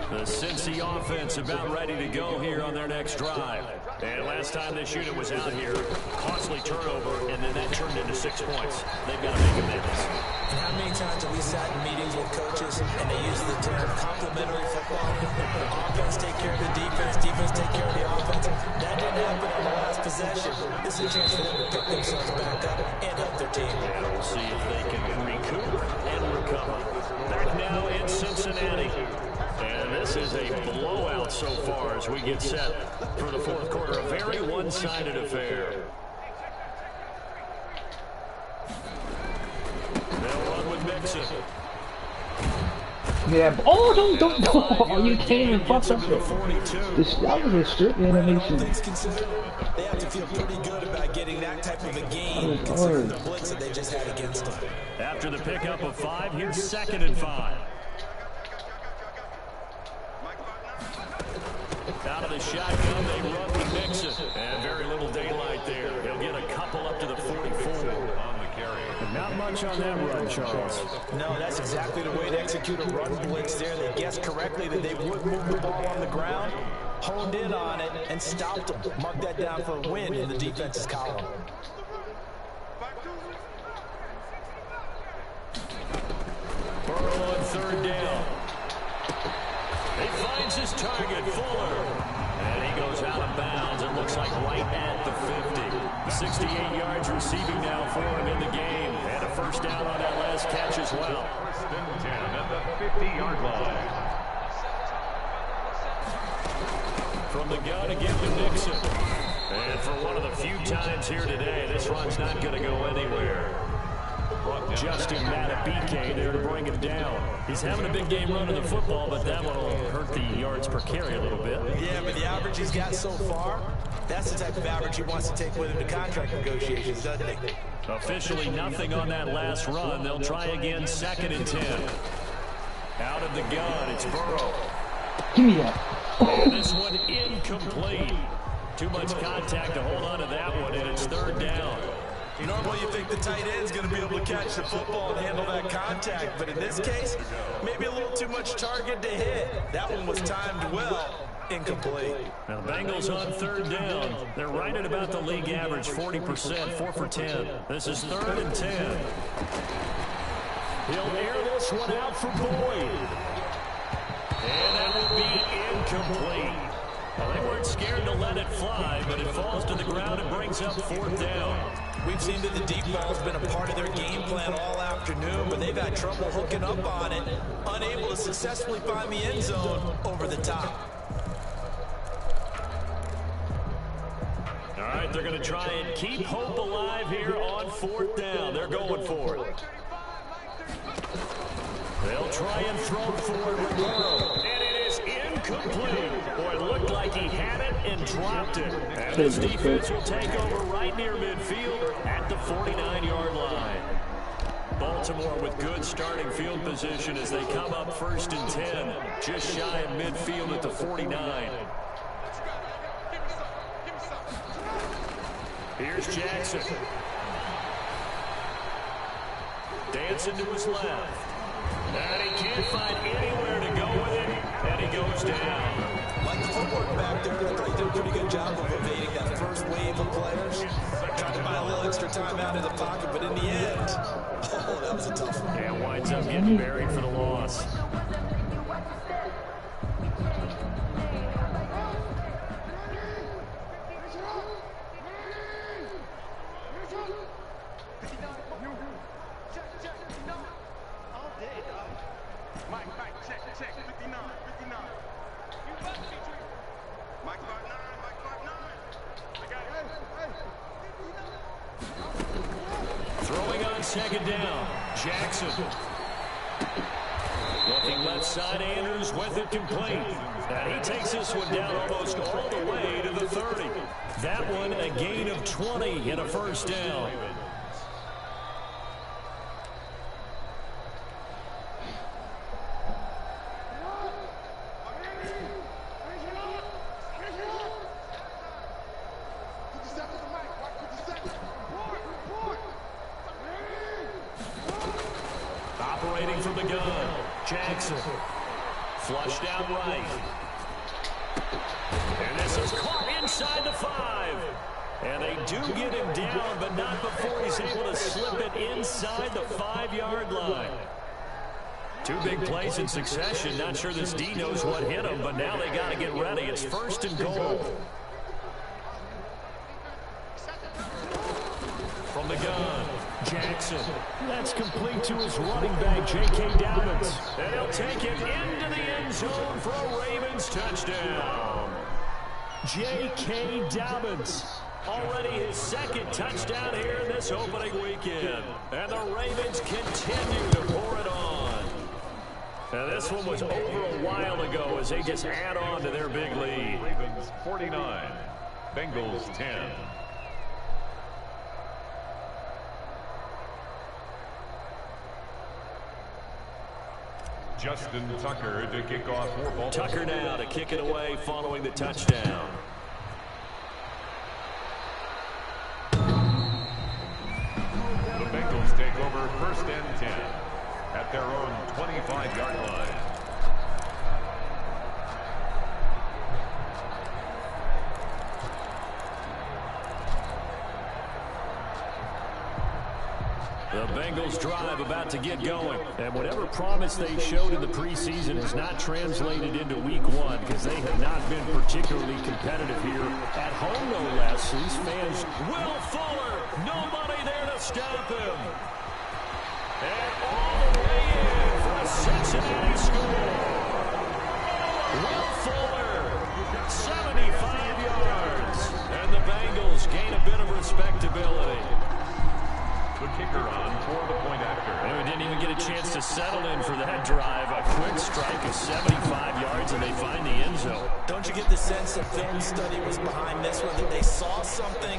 The Cincy offense about ready to go here on their next drive. And last time this unit was out here, costly turnover, and then that turned into 6 points. They've got to make amends. And how many times have we sat in meetings with coaches and they use the term complementary football? Offense take care of the defense, defense take care of the offense. That didn't happen on the last possession. This is a chance for them to pick themselves back up and help their team. And we'll see if they can recoup and recover. Back now in Cincinnati. And this is a blowout so far as we get set for the 4th quarter. A very one-sided affair. They'll run with Mixon. Yeah. Oh, don't. Oh, you can't even fuck up that was a strip animation. They have to feel pretty good about getting that type of a game considering the blitz that they just had against them. After the pickup of 5, here's 2nd and 5. Out of the shotgun, they run with Mixon. And very little daylight there. He'll get a couple up to the 44 on the carry. But not much on that run, Charles. No, that's exactly the way to execute a run blitz there. They guessed correctly that they would move the ball on the ground, honed in on it, and stopped them. Mark that down for a win in the defense's column. Burrow on 3rd down. He finds his target, Fuller. And he goes out of bounds. It looks like right at the 50. 68 yards receiving now for him in the game. And a 1st down on that last catch as well. 1st and 10 at the 50-yard line. From the gun again to Nixon. And for one of the few times here today, this run's not going to go anywhere. Justin Matabike there to bring him down. He's having a big game running the football, but that one will hurt the yards per carry a little bit. Yeah, but the average he's got so far, that's the type of average he wants to take with him to contract negotiations, doesn't he? Officially nothing on that last run. They'll try again, 2nd and 10. Out of the gun, it's Burrow. Give me that. And this one incomplete. Too much contact to hold on to that one, and it's 3rd down. Normally you think the tight end's going to be able to catch the football and handle that contact, but in this case, maybe a little too much target to hit. That one was timed well. Incomplete. Now the Bengals on 3rd down. They're right at about the league average, 40%, 4 for 10. This is 3rd and 10. He'll air this one out for Boyd. And that will be incomplete. Well, they weren't scared to let it fly, but it falls to the ground and brings up 4th down. We've seen that the deep ball's been a part of their game plan all afternoon, but they've had trouble hooking up on it, unable to successfully find the end zone over the top. All right, they're going to try and keep hope alive here on 4th down. They're going for it. They'll try and throw for it with Burrow. And it is incomplete. Boy, it looked like he had it and dropped it. And this defense will take over right near midfield at the 49-yard line. Baltimore with good starting field position as they come up 1st and 10. Just shy of midfield at the 49. Here's Jackson. Dancing to his left. And he can't find anywhere to go with it. And he goes down. Like the footwork back there, I thought he did a pretty good job of evading that first wave of players. Tried to buy a little extra time out of the pocket, but in the end, oh, that was a tough one. And winds up getting buried for the loss. Throwing on 2nd down, Jackson. Looking left side. Andrews with it complete. And he takes this one down almost all the way to the 30. That one a gain of 20 and a first down. Operating from the gun, Jackson. Flushed out right. And this is caught inside the 5. And they do get him down, but not before he's able to slip it inside the 5-yard line. Two big plays in succession. Not sure this D knows what hit him, but now they got to get ready. It's 1st and goal. From the gun, Jackson. That's complete to his running back, J.K. Dobbins. And he'll take it into the end zone for a Ravens touchdown. J.K. Dobbins. Already his 2nd touchdown here in this opening weekend. And the Ravens continue to pour it on. And this one was over a while ago as they just add on to their big lead. Ravens 49, Bengals 10. Justin Tucker to kick off for Baltimore. Tucker now to kick it away following the touchdown. The Bengals take over 1st and 10 at their own 25-yard line. The Bengals drive about to get going. And whatever promise they showed in the preseason has not translated into week 1 because they have not been particularly competitive here. At home, no less. These fans, Will Fuller, nobody there to stop him. And all the way in for a Cincinnati score. Will Fuller, 75 yards. And the Bengals gain a bit of respectability. The kicker on for the point after. And we didn't even get a chance to settle in for that drive. A quick strike of 75 yards, and they find the end zone. Don't you get the sense that film study was behind this one, that they saw something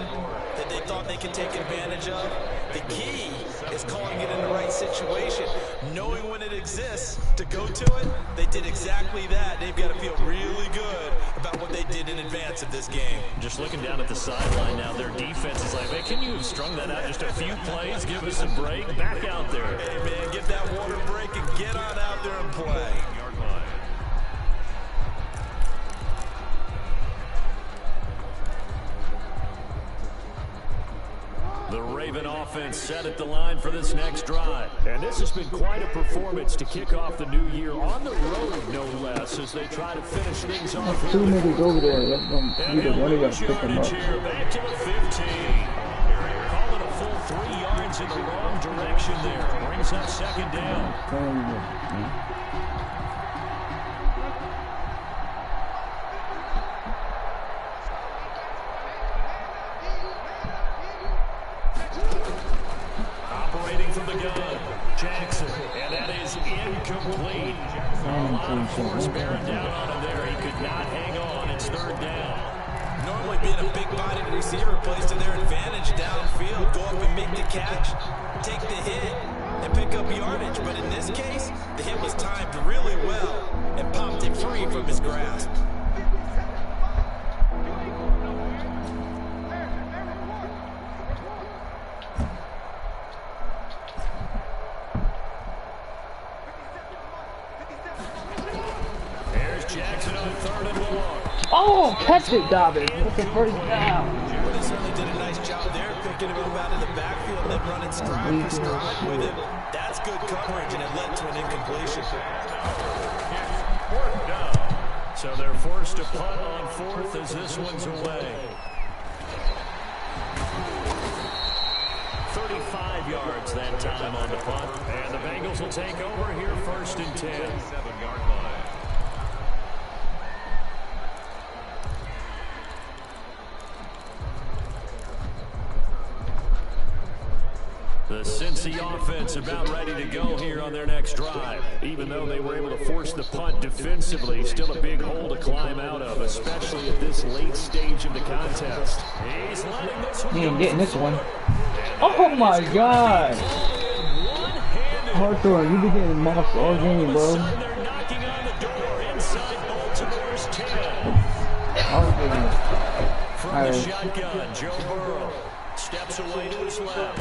that they thought they could take advantage of? The key is calling it in the right situation, knowing when it exists to go to it. They did exactly that. They've got to feel really good about what they did in advance of this game. Just looking down at the sideline now, their defense is like, man, can you have strung that out just a few plays? Give us a break. Back out there. Hey, man, get that water break and get on out there and play. The Raven offense set at the line for this next drive. And this has been quite a performance to kick off the new year on the road, no less, as they try to finish things off. 2 niggas over there. Let them either one of y'all pick them up. Back to the 15. Call it a full 3 yards in the wrong direction there. Brings up 2nd down. Operating from the gun, Jackson, and that is incomplete. A lot of force bearing down on him there. He could not hang on. It's 3rd down. Normally being a big-bodied receiver plays to their advantage downfield. Go up and make the catch, take the hit, and pick up yardage. But in this case, the hit was timed really well and popped it free from his grasp. Jackson on 3rd and long. Oh, catch it, Dobbins. That's the 1st down. But he certainly did a nice job there, picking him up out of the backfield and then running stride for stride with him. That's good coverage, and it led to an incompletion. 4th down. So they're forced to punt on 4th as this one's away. 35 yards that time on the punt. And the Bengals will take over here 1st and 10. 7-yard line. The Cincy offense about ready to go here on their next drive. Even though they were able to force the punt defensively, still a big hole to climb out of, especially at this late stage of the contest. He's letting this one He ain't getting this one. Oh my God! Arthur, you be getting mossed all game, bro. They're knocking on the door inside Baltimore's 10. From the shotgun, Joe Burrow steps away to his left.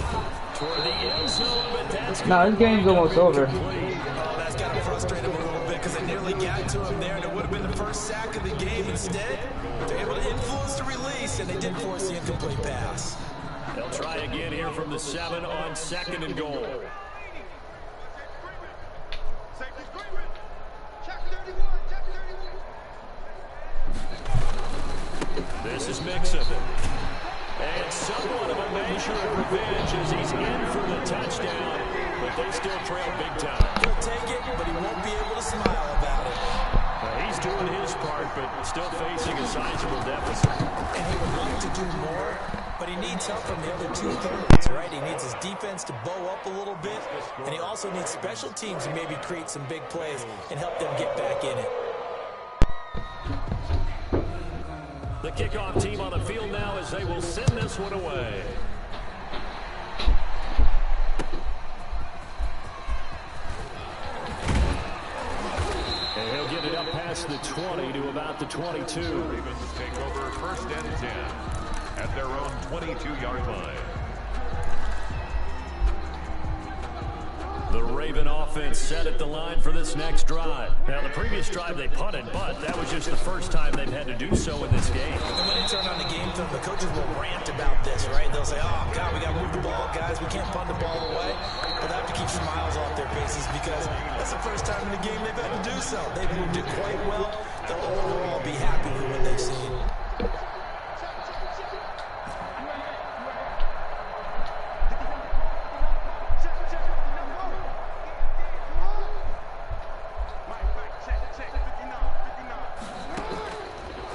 Toward the end zone, but that's nah, this game's almost over. Oh, that's got to frustrate him a little bit because they nearly got to him there, and it would have been the first sack of the game. Instead, they're able to influence the release, and they did force the incomplete pass. They'll try again here from the 7 on 2nd and goal. This is Mixon. And somewhat of a measure of revenge as he's in for the touchdown. But they still trail big time. He'll take it, but he won't be able to smile about it. He's doing his part, but still facing a sizable deficit. And he would like to do more, but he needs help from the other 2/3, right? He needs his defense to bow up a little bit, and he also needs special teams to maybe create some big plays and help them get back in it. The kickoff team on the field now as they will send this one away. And he'll get it up past the 20 to about the 22. Ravens take over 1st and 10 at their own 22-yard line. The Raven offense set at the line for this next drive. Now, the previous drive they punted, but that was just the first time they've had to do so in this game. And when they turn on the game film, the coaches will rant about this, right? They'll say, oh, God, we got to move the ball, guys. We can't punt the ball away. But they have to keep smiles off their faces because that's the first time in the game they've had to do so. They've moved it quite well. They'll overall be happy with what they've seen.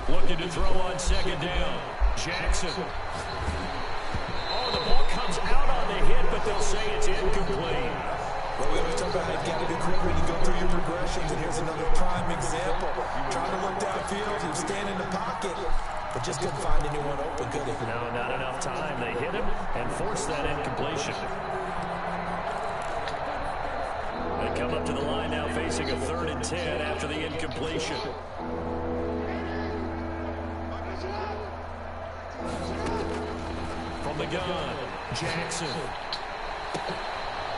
Looking to throw on 2nd down. Jackson. Oh, the ball comes out on the hit, but they'll say it's incomplete. Well, we always talk about how you got to be quick when you go through your progressions, and here's another prime example. Trying to look downfield, he was standing in the pocket, but just couldn't find anyone open, could he? No, not enough time. They hit him and forced that incompletion. They come up to the line now facing a 3rd and 10 after the incompletion. From the gun, Jackson.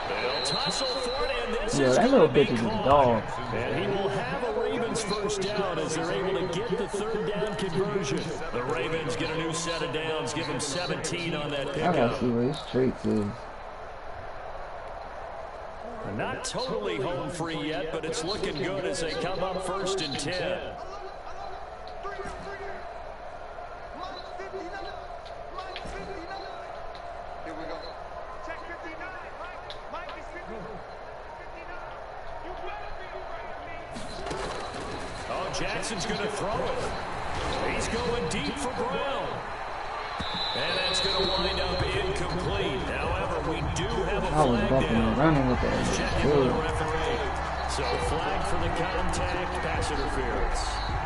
They'll tussle for it, and this is that little bitch is a dog. And he will have a Ravens 1st down as they're able to get the 3rd down conversion. The Ravens get a new set of downs, give them 17 on that I pickup. gotta see where his traits is. Not totally home free yet, but it's looking good as they come up 1st and 10. Oh, Jackson's going to throw it. He's going deep for Brown. And that's going to wind up incomplete. However, we do have a I was flag bumping down. and running with that. Checking with the referee. So flag for the contact, pass interference.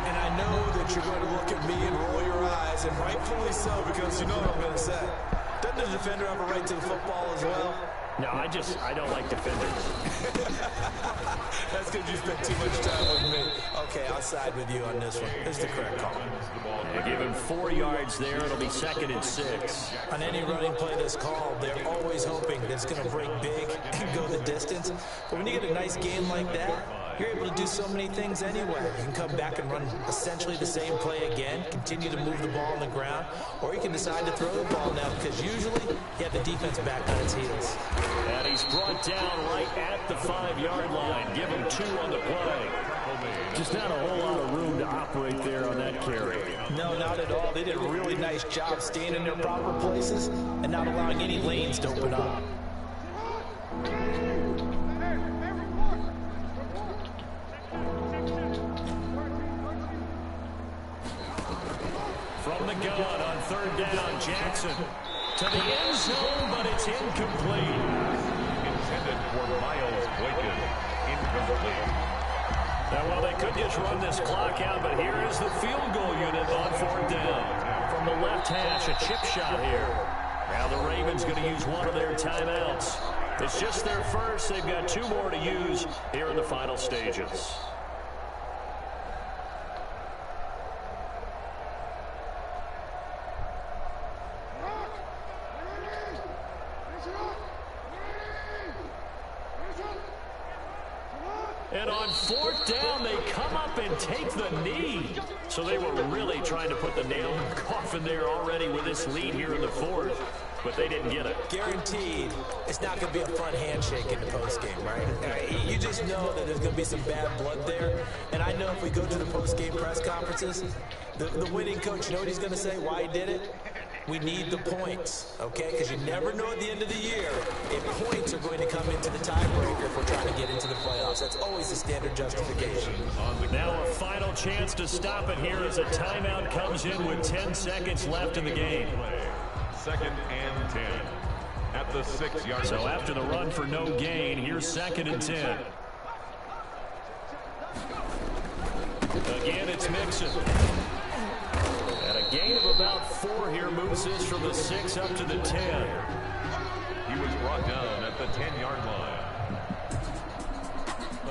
And I know that you're going to look at me and roll your eyes, and rightfully so, because you know what I'm going to say. Doesn't the defender have a right to the football as well? No, I don't like defenders. That's because you spent too much time with me. Okay, I'll side with you on this one. It's the correct call. They give him 4 yards there. It'll be 2nd and 6. On any running play that's called, they're always hoping that it's going to break big and go the distance. But when you get a nice game like that, you're able to do so many things anyway. You can come back and run essentially the same play again, continue to move the ball on the ground, or you can decide to throw the ball now because usually you have the defense back on its heels. And he's brought down right at the 5-yard line. Give him 2 on the play. Just not a whole lot of room to operate there on that carry. No, not at all. They did a really nice job staying in their proper places and not allowing any lanes to open up. From the gun on 3rd down, Jackson. To the end zone, but it's incomplete. Intended for Miles Boykin. Incomplete. Now, well, they could just run this clock out, but here is the field goal unit on 4th down. From the left hash, a chip shot here. Now the Ravens going to use one of their timeouts. It's just their first. They've got 2 more to use here in the final stages. And on 4th down, they come up and take the knee. So they were really trying to put the nail in the coffin there already with this lead here in the 4th. But they didn't get it. Guaranteed, it's not going to be a front handshake in the postgame, right? You just know that there's going to be some bad blood there. And I know if we go to the postgame press conferences, the winning coach, you know what he's going to say, why he did it? We need the points, okay? Because you never know at the end of the year if points are going to come into the tiebreaker if we're trying to get into the playoffs. That's always the standard justification. Now a final chance to stop it here as a timeout comes in with 10 seconds left in the game. 2nd and 10 at the 6-yard line. So after the run for no gain, here's 2nd and 10. Again, it's Mixon. And a gain of about 4 here moves this from the 6 up to the 10. He was brought down at the 10-yard line.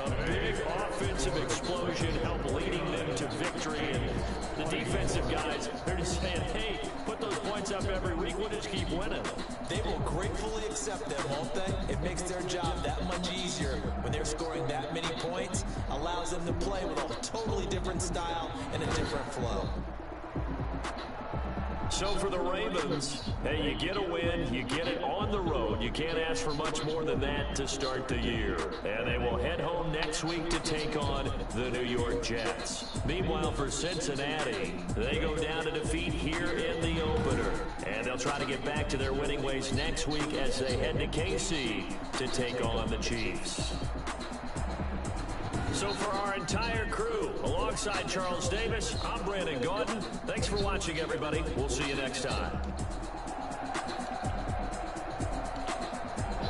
A big offensive explosion helped leading them to victory. And the defensive guys, they're just saying, hey, put those points up every week. We'll just keep winning. They will gratefully accept them, won't they? It makes their job that much easier when they're scoring that many points. Allows them to play with a totally different style and a different flow. So for the Ravens, hey, you get a win, you get it on the road. You can't ask for much more than that to start the year. And they will head home next week to take on the New York Jets. Meanwhile, for Cincinnati, they go down to defeat here in the opener. And they'll try to get back to their winning ways next week as they head to KC to take on the Chiefs. So for our entire crew, alongside Charles Davis, I'm Brandon Gaudin. Thanks for watching, everybody. We'll see you next time.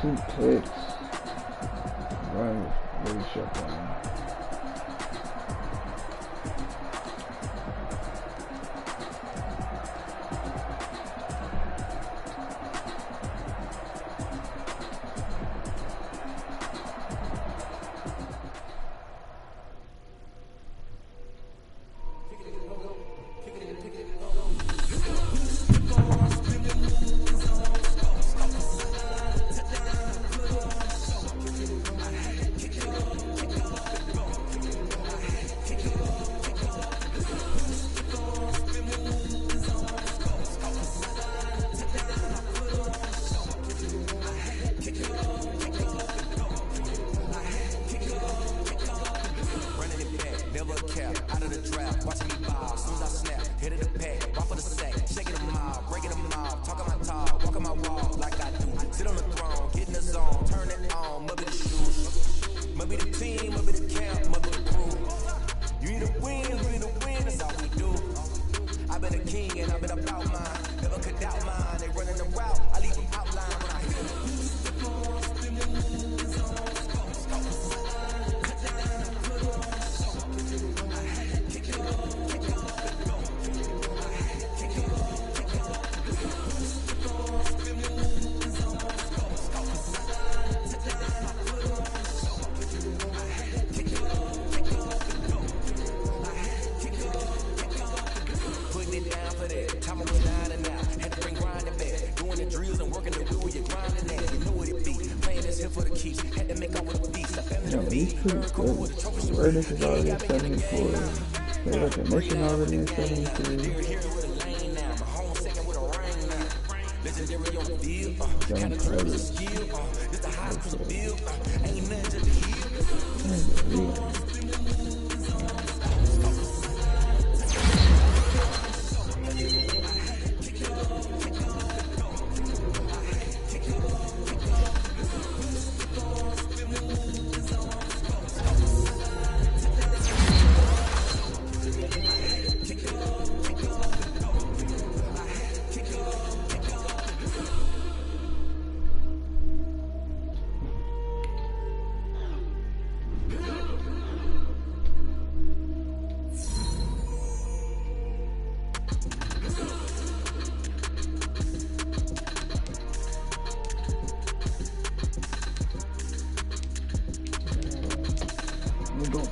2 picks. Ryan was really shut down. Ernest is already at 74. They got the mission already at 73. John Carter.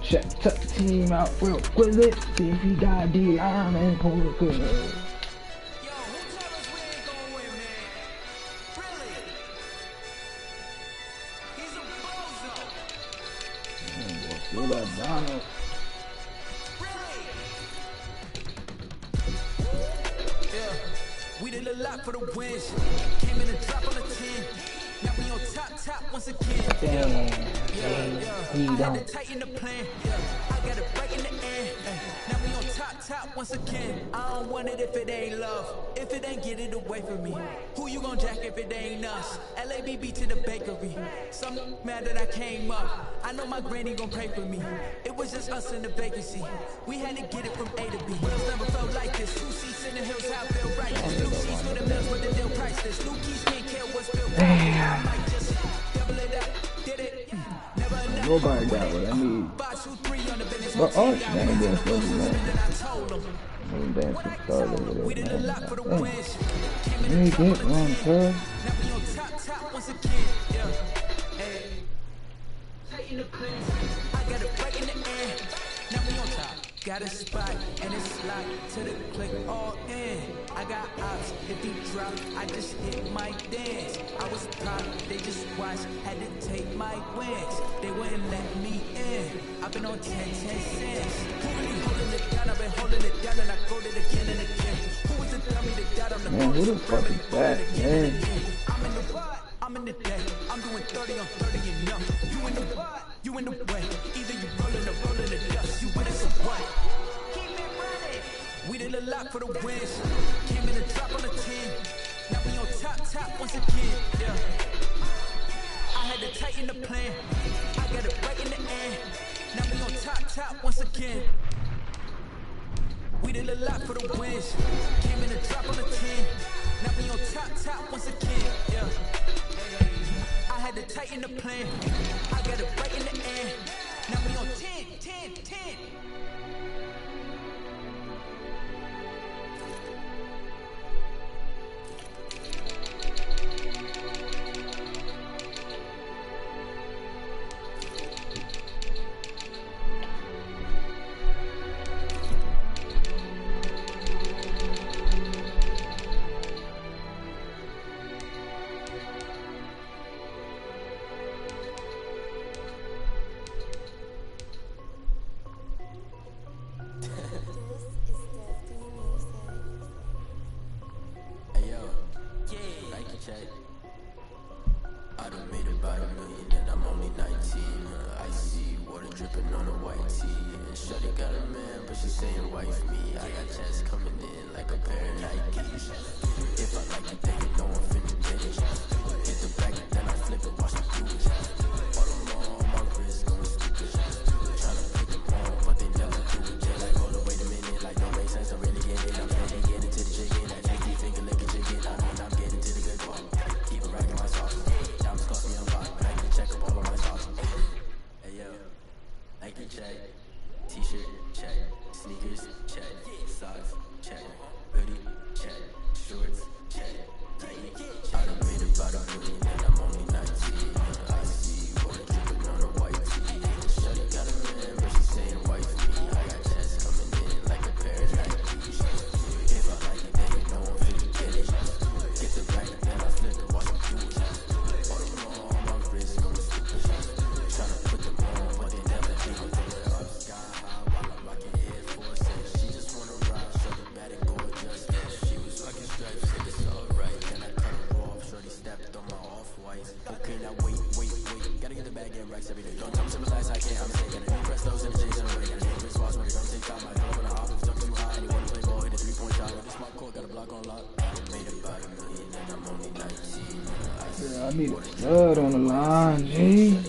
Check the team out real quick. See if he got D-line and pull it good. Yo, who told us we ain't gonna win, man? Really? He's a bozo. Feel that Donald. Really? Yeah, we did a lot for the wins. Came in a drop on a 10. Now we on top once again. Damn. I had to tighten the plan. I got it right in the end. Now we on top once again. I don't want it if it ain't love. If it ain't, get it away from me. Who you gon' jack if it ain't us? LABB to the bakery. Some mad that I came up. I know my granny gon' pray for me. It was just us in the vacancy. We had to get it from A to B. Wheels never felt like this. 2 seats in the hills, how I feel righteous. Blue seats for the mills, but the deal priceless. New keys can't care what's built. I might just double it up. Did it. Nobody got what I need. But oh, she ain't been supposed to man. Dancing started over there, man. You ain't get one, cuz. Got a spot and it's locked to the click all in. I got ops, if he drop, I just hit my dance. I was pop, they just watched, had to take my wins. They wouldn't let me in. I've been on 10 cents. Who really holding it down? I've been holding it down and I quote it again and again. Who was the dummy that died on the man, who the fuck is that, man? I'm in the what? I'm in the day. I'm doing 30 on 30 and up. You in the what? You in the way. Either you rolling or rolling the dust. You with us or what? Keep it running. We did a lot for the wins. Came in a drop on the 10. Now we on top once again. Yeah. I had to tighten the plan. I got it right in the end. Now we on top once again. We did a lot for the wins. Came in a drop on the 10. Now we on top once again. Yeah. I had to tighten the plan. I got it right in the end. Now we on 10. I done made about $1 million and I'm only 19. I see water dripping on a white tee. And Shorty got a man, but she saying wife me. I got checks coming in like a pair of Nikes. If I like it, then you know I'm finna get it. Hit the back, then I flip it, watch me do it. All the more on my wrist, going stupid. Tryna pick them on, but they never do it. They're like, hold on, wait a minute, like don't make sense, I'm really getting it. I'm ready to get into the chicken. That tasty finger licking chicken. I mean, I'm getting to the good part. Keep it racking my sauce. Diamonds cost me a lot, but I can check up all of my sauce. Hey yo, Nike check, t-shirt check, sneakers check, socks check, hoodie check, shorts check, Nike. I done made about $1 million and I'm only 19. I see water dripping on a white tee. Shorty got a man, but she saying wife me. I got checks coming in like a pair of Nikes. If I like it, then you know I'm finna get it. Get the back, then I flip it, watch me do it. All the more on my wrist, going stupid. Tryna put them on, but they never do it. Up sky high while I'm rocking Air Forces. She just wanna ride, shorty bad and gorgeous. She was rocking stripes, said it's alright. Then I cut her off, shorty stepped on my off-whites. Okay, now wait. Gotta get the bag and racks every day. Don't tell me to relax, I can't, I'm sick. Got a new press those and the J's in the way. Got a new wristwatch when it comes to time. I go up on the hop, if it's too high. And you wanna play ball, hit a 3-point shot. With a smart court, got a block on lock. Made about $1 million and I'm only 19. Yeah, I need a stud on the line, G.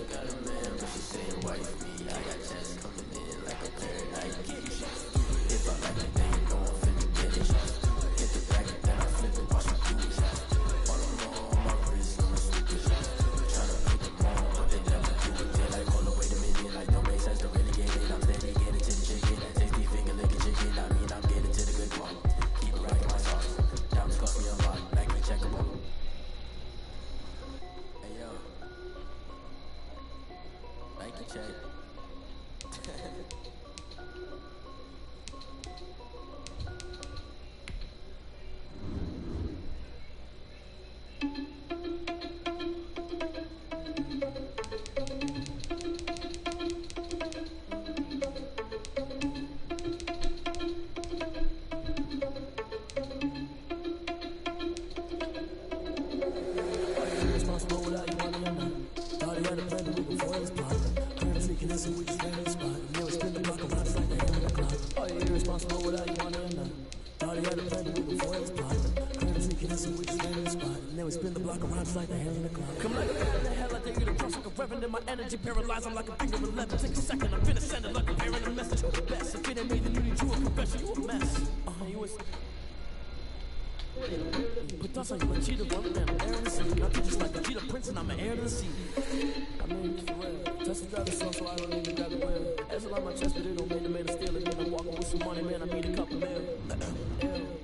the way before it was plotted. Crazy kids and we just ran in the spot. And then we spin the block around just like the hands in the clock. Come like a bat in the hell, I take you to cross like a reverend. And my energy paralyzed, I'm like a finger 11. Take a second, I'm finna send it like a bearing a message. Best, if it ain't made, then you need you a confession. You a mess. You was... Put us on you a cheetah, one man, I'm air in the sea. Nothing just like the cheetah prince, and I'm an heir to the sea. I mean, for real. Tesla drive the sun, so I don't even grab the wheel. That's a lot on my chest, but it don't make the man to steal it. Then I'm walking with some money, man, I need a couple mil.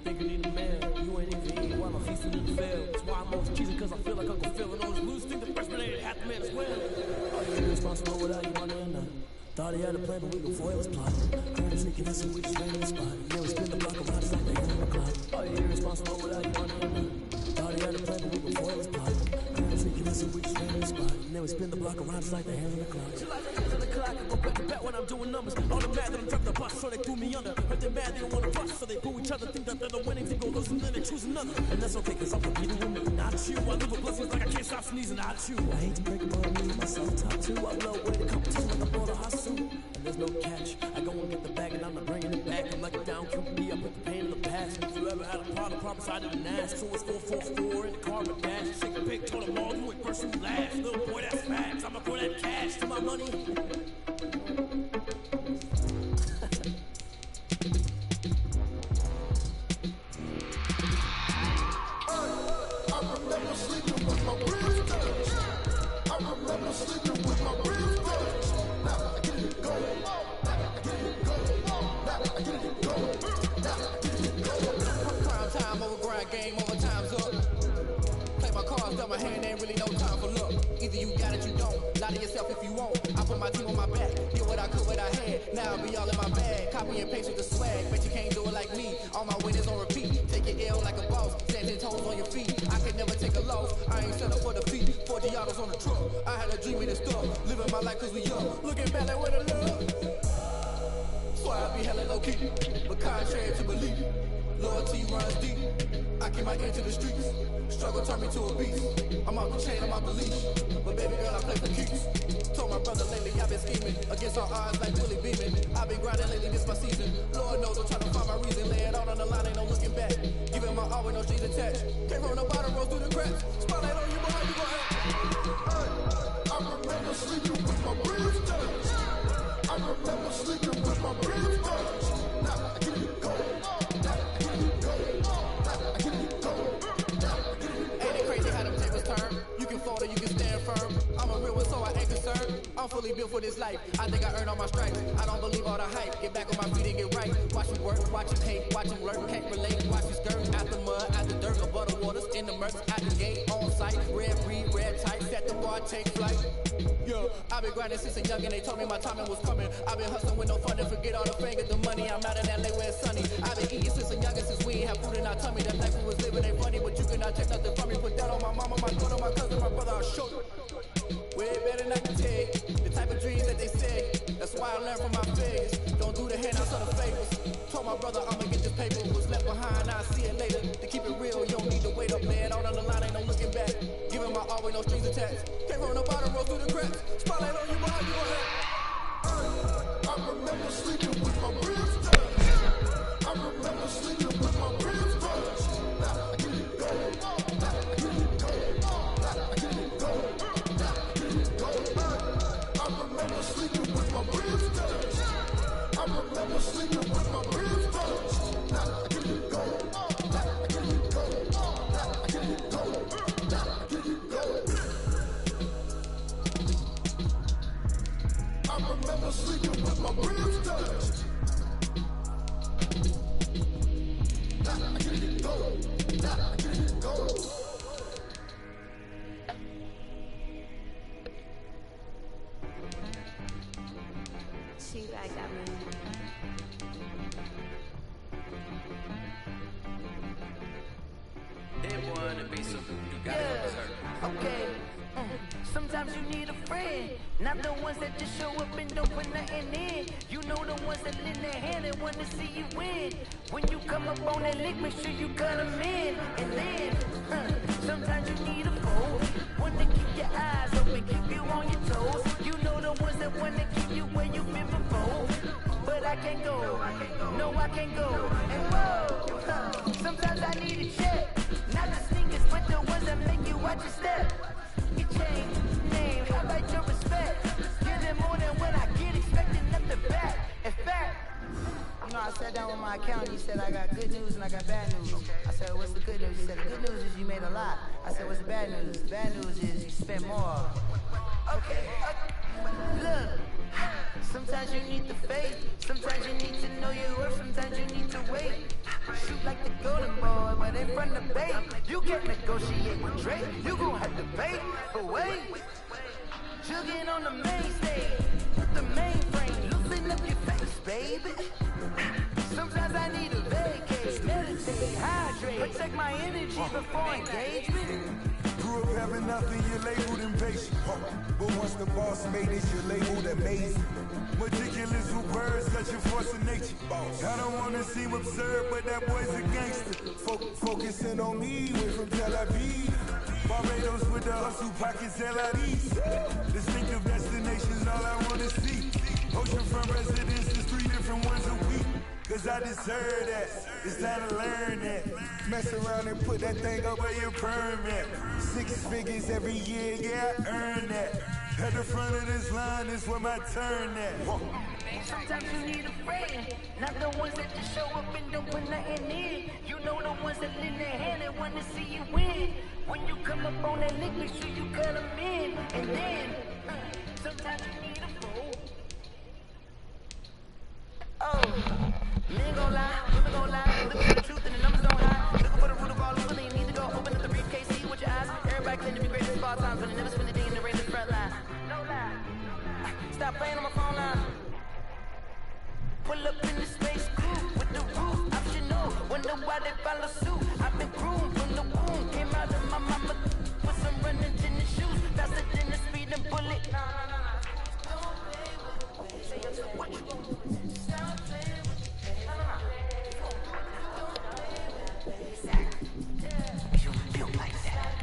Think you need a man, you ain't even eating while I'm feasting in the field. That's why I'm always cheesing, cause I feel like Uncle Phil. And all those loose think the freshman ain't half the man as well. Are you irresponsible without your money or nothing? Thought he had a plan, but we before it was plotted. Crazy sneaking this and we just ran in the spot. Yeah, we spin the block around just like the hand on the clock. Are you irresponsible without your money or nothing? Thought he had a plan, but we before it was plotted. Crazy sneaking this and we just ran in the spot. And then we spin the block around just like the hands on the clock. Just like the hands on the clock, I go back to back when I'm doing numbers. All the mad that I'm driving the bus, so they threw me under. But they're mad, they don't wanna rush, so they boo each other. Think that they're the winning, they go lose and then they choose another. And that's okay, cause I'm competing with me, not you. I live with blessings like I can't stop sneezing, not you. I hate to break it, but I need myself top two. I blow away the competition like I bought a hot suit. There's no catch. I go and get the bag and I'm not bringing it back. I'm like a down QB, I put the pain in the past. If you ever had a problem, promise I didn't ask. So it's 444 in the car with dash. Shake a pick, told them all, you ain't first, you last. Little boy, that's facts. I'ma throw that cash to my money. I remember sleeping with my ribs touched. I remember sleeping with my ribs touched. Now I get it going. Now I get it going. Now I get it going. Now I get it going. Prime time over grind, game over, time's up. Play my cards, dealt my hand, ain't really no time for luck. Either you got it, you don't. Lie to yourself if you won't. I put my team on my back. Did what I could, what I had. Now I'll be all in my bag. Copy and paste with the swag. Bet you can't do it like me. All my winners on repeat. Take your L like a boss. Stand 10 toes on your feet. I could never take a loss. I ain't set up for defeat. 40 autos on the truck. I had a dream in this stuff. Living my life cause we young. Looking back like what I love. So I be hella low key. But contrary to belief. Loyalty runs deep. I keep my ear to the streets. Struggle turned me to a beast. I'm off the chain, I'm off the leash. But baby girl, I play for keeps. Told my brother lately I've been scheming. Against all odds like Willie Beeman. I've been grinding lately, this my season. Lord knows I'm trying to find my reason. Lay it out on the line, ain't no looking back. Giving my all with no strings attached. Came from the bottom, rose through the cracks. Spotlight on you, boy, you gon' act. I remember sleeping with my ribs touched. I remember sleeping with my ribs touched. Now I get it going. Now I get it going. Now I get it going. Now I get it going. Ain't it crazy how them tables turn? You can fold or you can stand firm. I'm a real one, so I ain't concerned. I'm fully built for this life. I think I earned all my stripes. I don't believe all the hype. Get back on my feet and get right. Watch you work, watch you hate, watch you lurk. Can't relate, watch you skirt. Out the mud, out the dirt, above the waters, in the murks, out the gate, on site. Red breed, red tight, set the bar, take flight. Yeah, I've been grinding since a youngin'. They told me my timing was coming. I've been hustling with no fun and forget all the fame, get the money. I'm out in LA where it's sunny. I've been eating since a youngin', since we ain't have food in our tummy. That life we was living ain't funny, but you cannot take nothing from me. Put that on my mama, my daughter, my cousin, my brother, I'll show you. Way better than I can take. The type of dreams that they say. That's why I learned from my failures. Don't do the handouts or the favors. Told my brother I'ma get this paper. Was left behind, I'll see it later. To keep it real, you don't need to wait up, man. Out on the line, ain't no looking back. Giving my all with no strings attached. Came from the bottom, rose through the cracks. Spotlight on you, boy, you gon' have. I remember sleeping with my ribs touched. I remember sleeping with my ribs touched. Now I get it going. Now I get it going. Now I get it going. Now I get it going. I remember sleeping with my ribs touched. I remember sleeping with my ribs touched. Now I get it going. Now I get it going. Now I get it going. Now I get it going. I remember sleeping with my ribs touched. Now I get it going. Now I get it going. She back at me. They wanna be so you gotta go berserk. Okay. Sometimes you need a friend, not the ones that just show up and don't put nothing in. You know the ones that lend their hand and want to see you win. When you come up on that lick, make sure you cut them in. And then, sometimes you need a foe, one to keep your eyes open, keep you on your toes. You know the ones that want to keep you where you've been before. But I can't go, no I can't go. And whoa, Sometimes I need a check. Not the sneakers, but the ones that make you watch your step. Your chain, name, how about your respect? Give them more than what I get, expecting nothing back. In fact, you know, I sat down with my accountant. He said, I got good news and I got bad news. I said, what's the good news? He said, the good news is you made a lot. I said, what's the bad news? The bad news is you spent more. Okay. Look, sometimes you need the faith. Sometimes you need to know your worth. Sometimes you need to wait. Shoot like the golden boy, but in front of bait. You can't negotiate with Drake. You gon' have to pay. But wait, jugging on the main stage with the mainframe. Loosen up your face, baby. Sometimes I need a vacate, meditate, hydrate, protect my energy before engagement. Grew up having nothing, you're labeled impatient. But once the boss made it, you're labeled amazing. Meticulous with words, such a force of nature. I don't wanna seem absurd, but that boy's a gangster. Focusing on me, went from Tel Aviv. Barbados with the hustle pockets, LIDs. Distinctive destinations, all I wanna see. Oceanfront residences, 3 different ones a week. Cause I deserve that, it's time to learn that. Mess around and put that thing over your permit. 6 figures every year, yeah, I earn that. At the front of this line is where my turn at. Sometimes you need a friend, not the ones that just show up and don't put nothing in. You know the ones that lend their hand and wanna see you win. When you come up on that lick, make sure you cut them in. And then, sometimes you need a fool. Oh, you ain't gon' lie, women gon' lie. Looking for the truth and the numbers don't lie. Looking for the root of all evil, you need to go open up the briefcase, see with your eyes. Everybody claim to be greatest of all times, but they never spend a day in the rain in the front line. No lie. Stop playing on my phone line. Pull up in the space crew with the roof optional. Wonder why they follow suit. I've been groomed from the womb. Came out of my mama with some running in the shoes. Faster than the speeding bullet. No. Don't play with me. Say yes, what you want? Stop playing with me. No. Don't play with me. Exactly. You feel like that.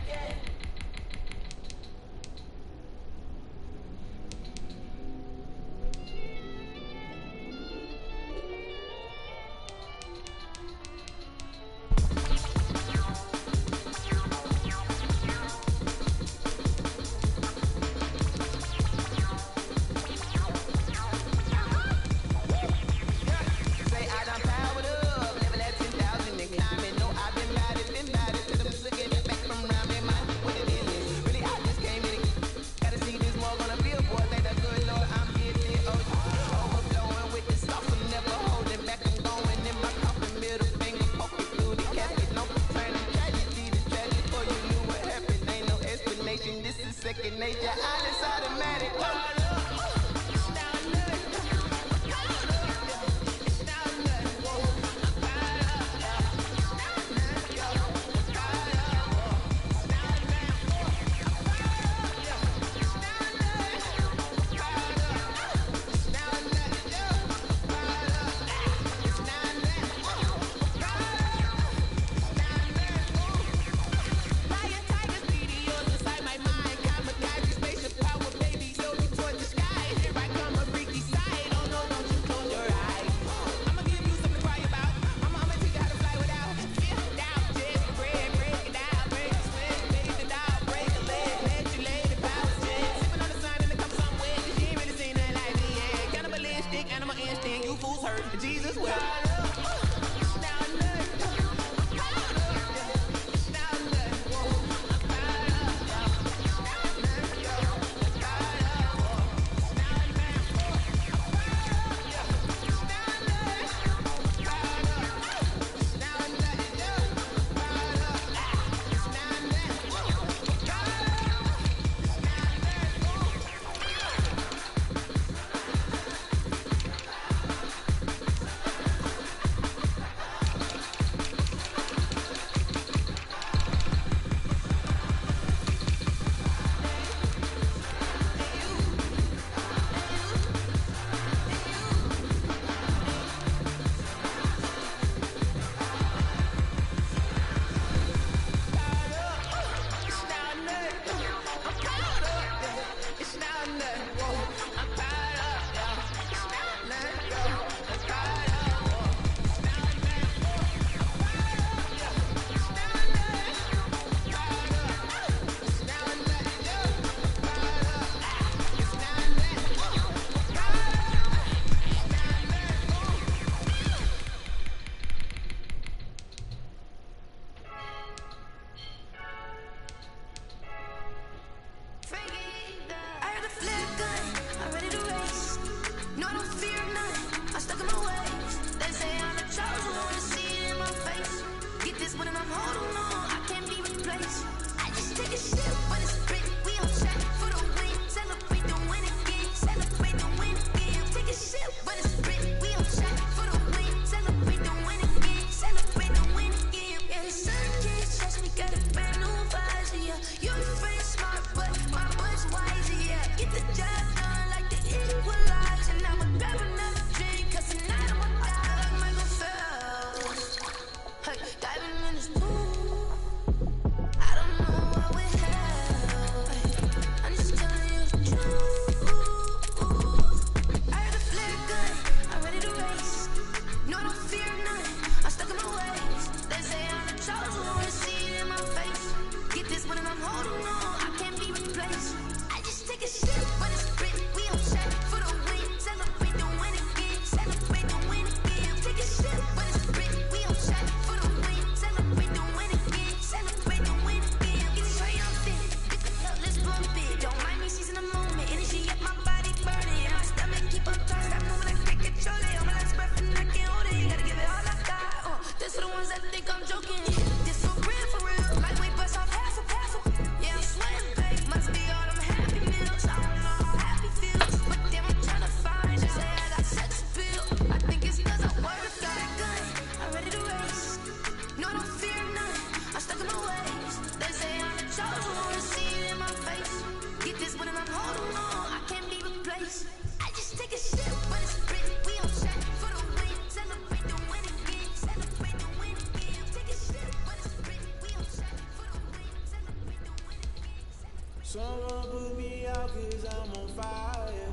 Someone put me out cause I'm on fire.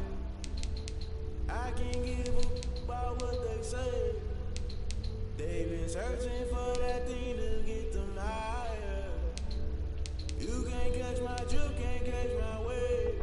I can't give a about what they say. They've been searching for that thing to get them higher. You can't catch my drift, can't catch my wave.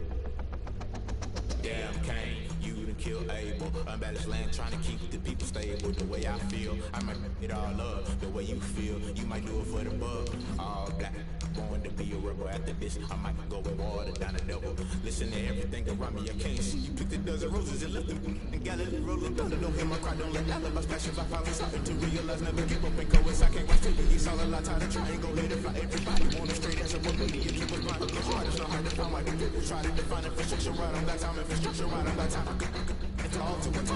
Damn Kane, you done killed Abel. Unbalanced land trying to keep the people stable. The way I feel, I might it all up. The way you feel, you might do it for the bug. All black, going to be a rebel. After this, I might go with water down the double. Listen to everything around me, I can't see. You picked a dozen roses and left them and Galilee rolling thunder. Don't hear my cry, don't let alibis passions. I finally starting to realize never give up and go as I can't wait till you saw a lot time to try and go later. Fly everybody want a straight answer, but me and keep us blind. It's hard, it's not hard to find why the people try to define infrastructure right. I don't got time, infrastructure right, I don't got time. It's all to what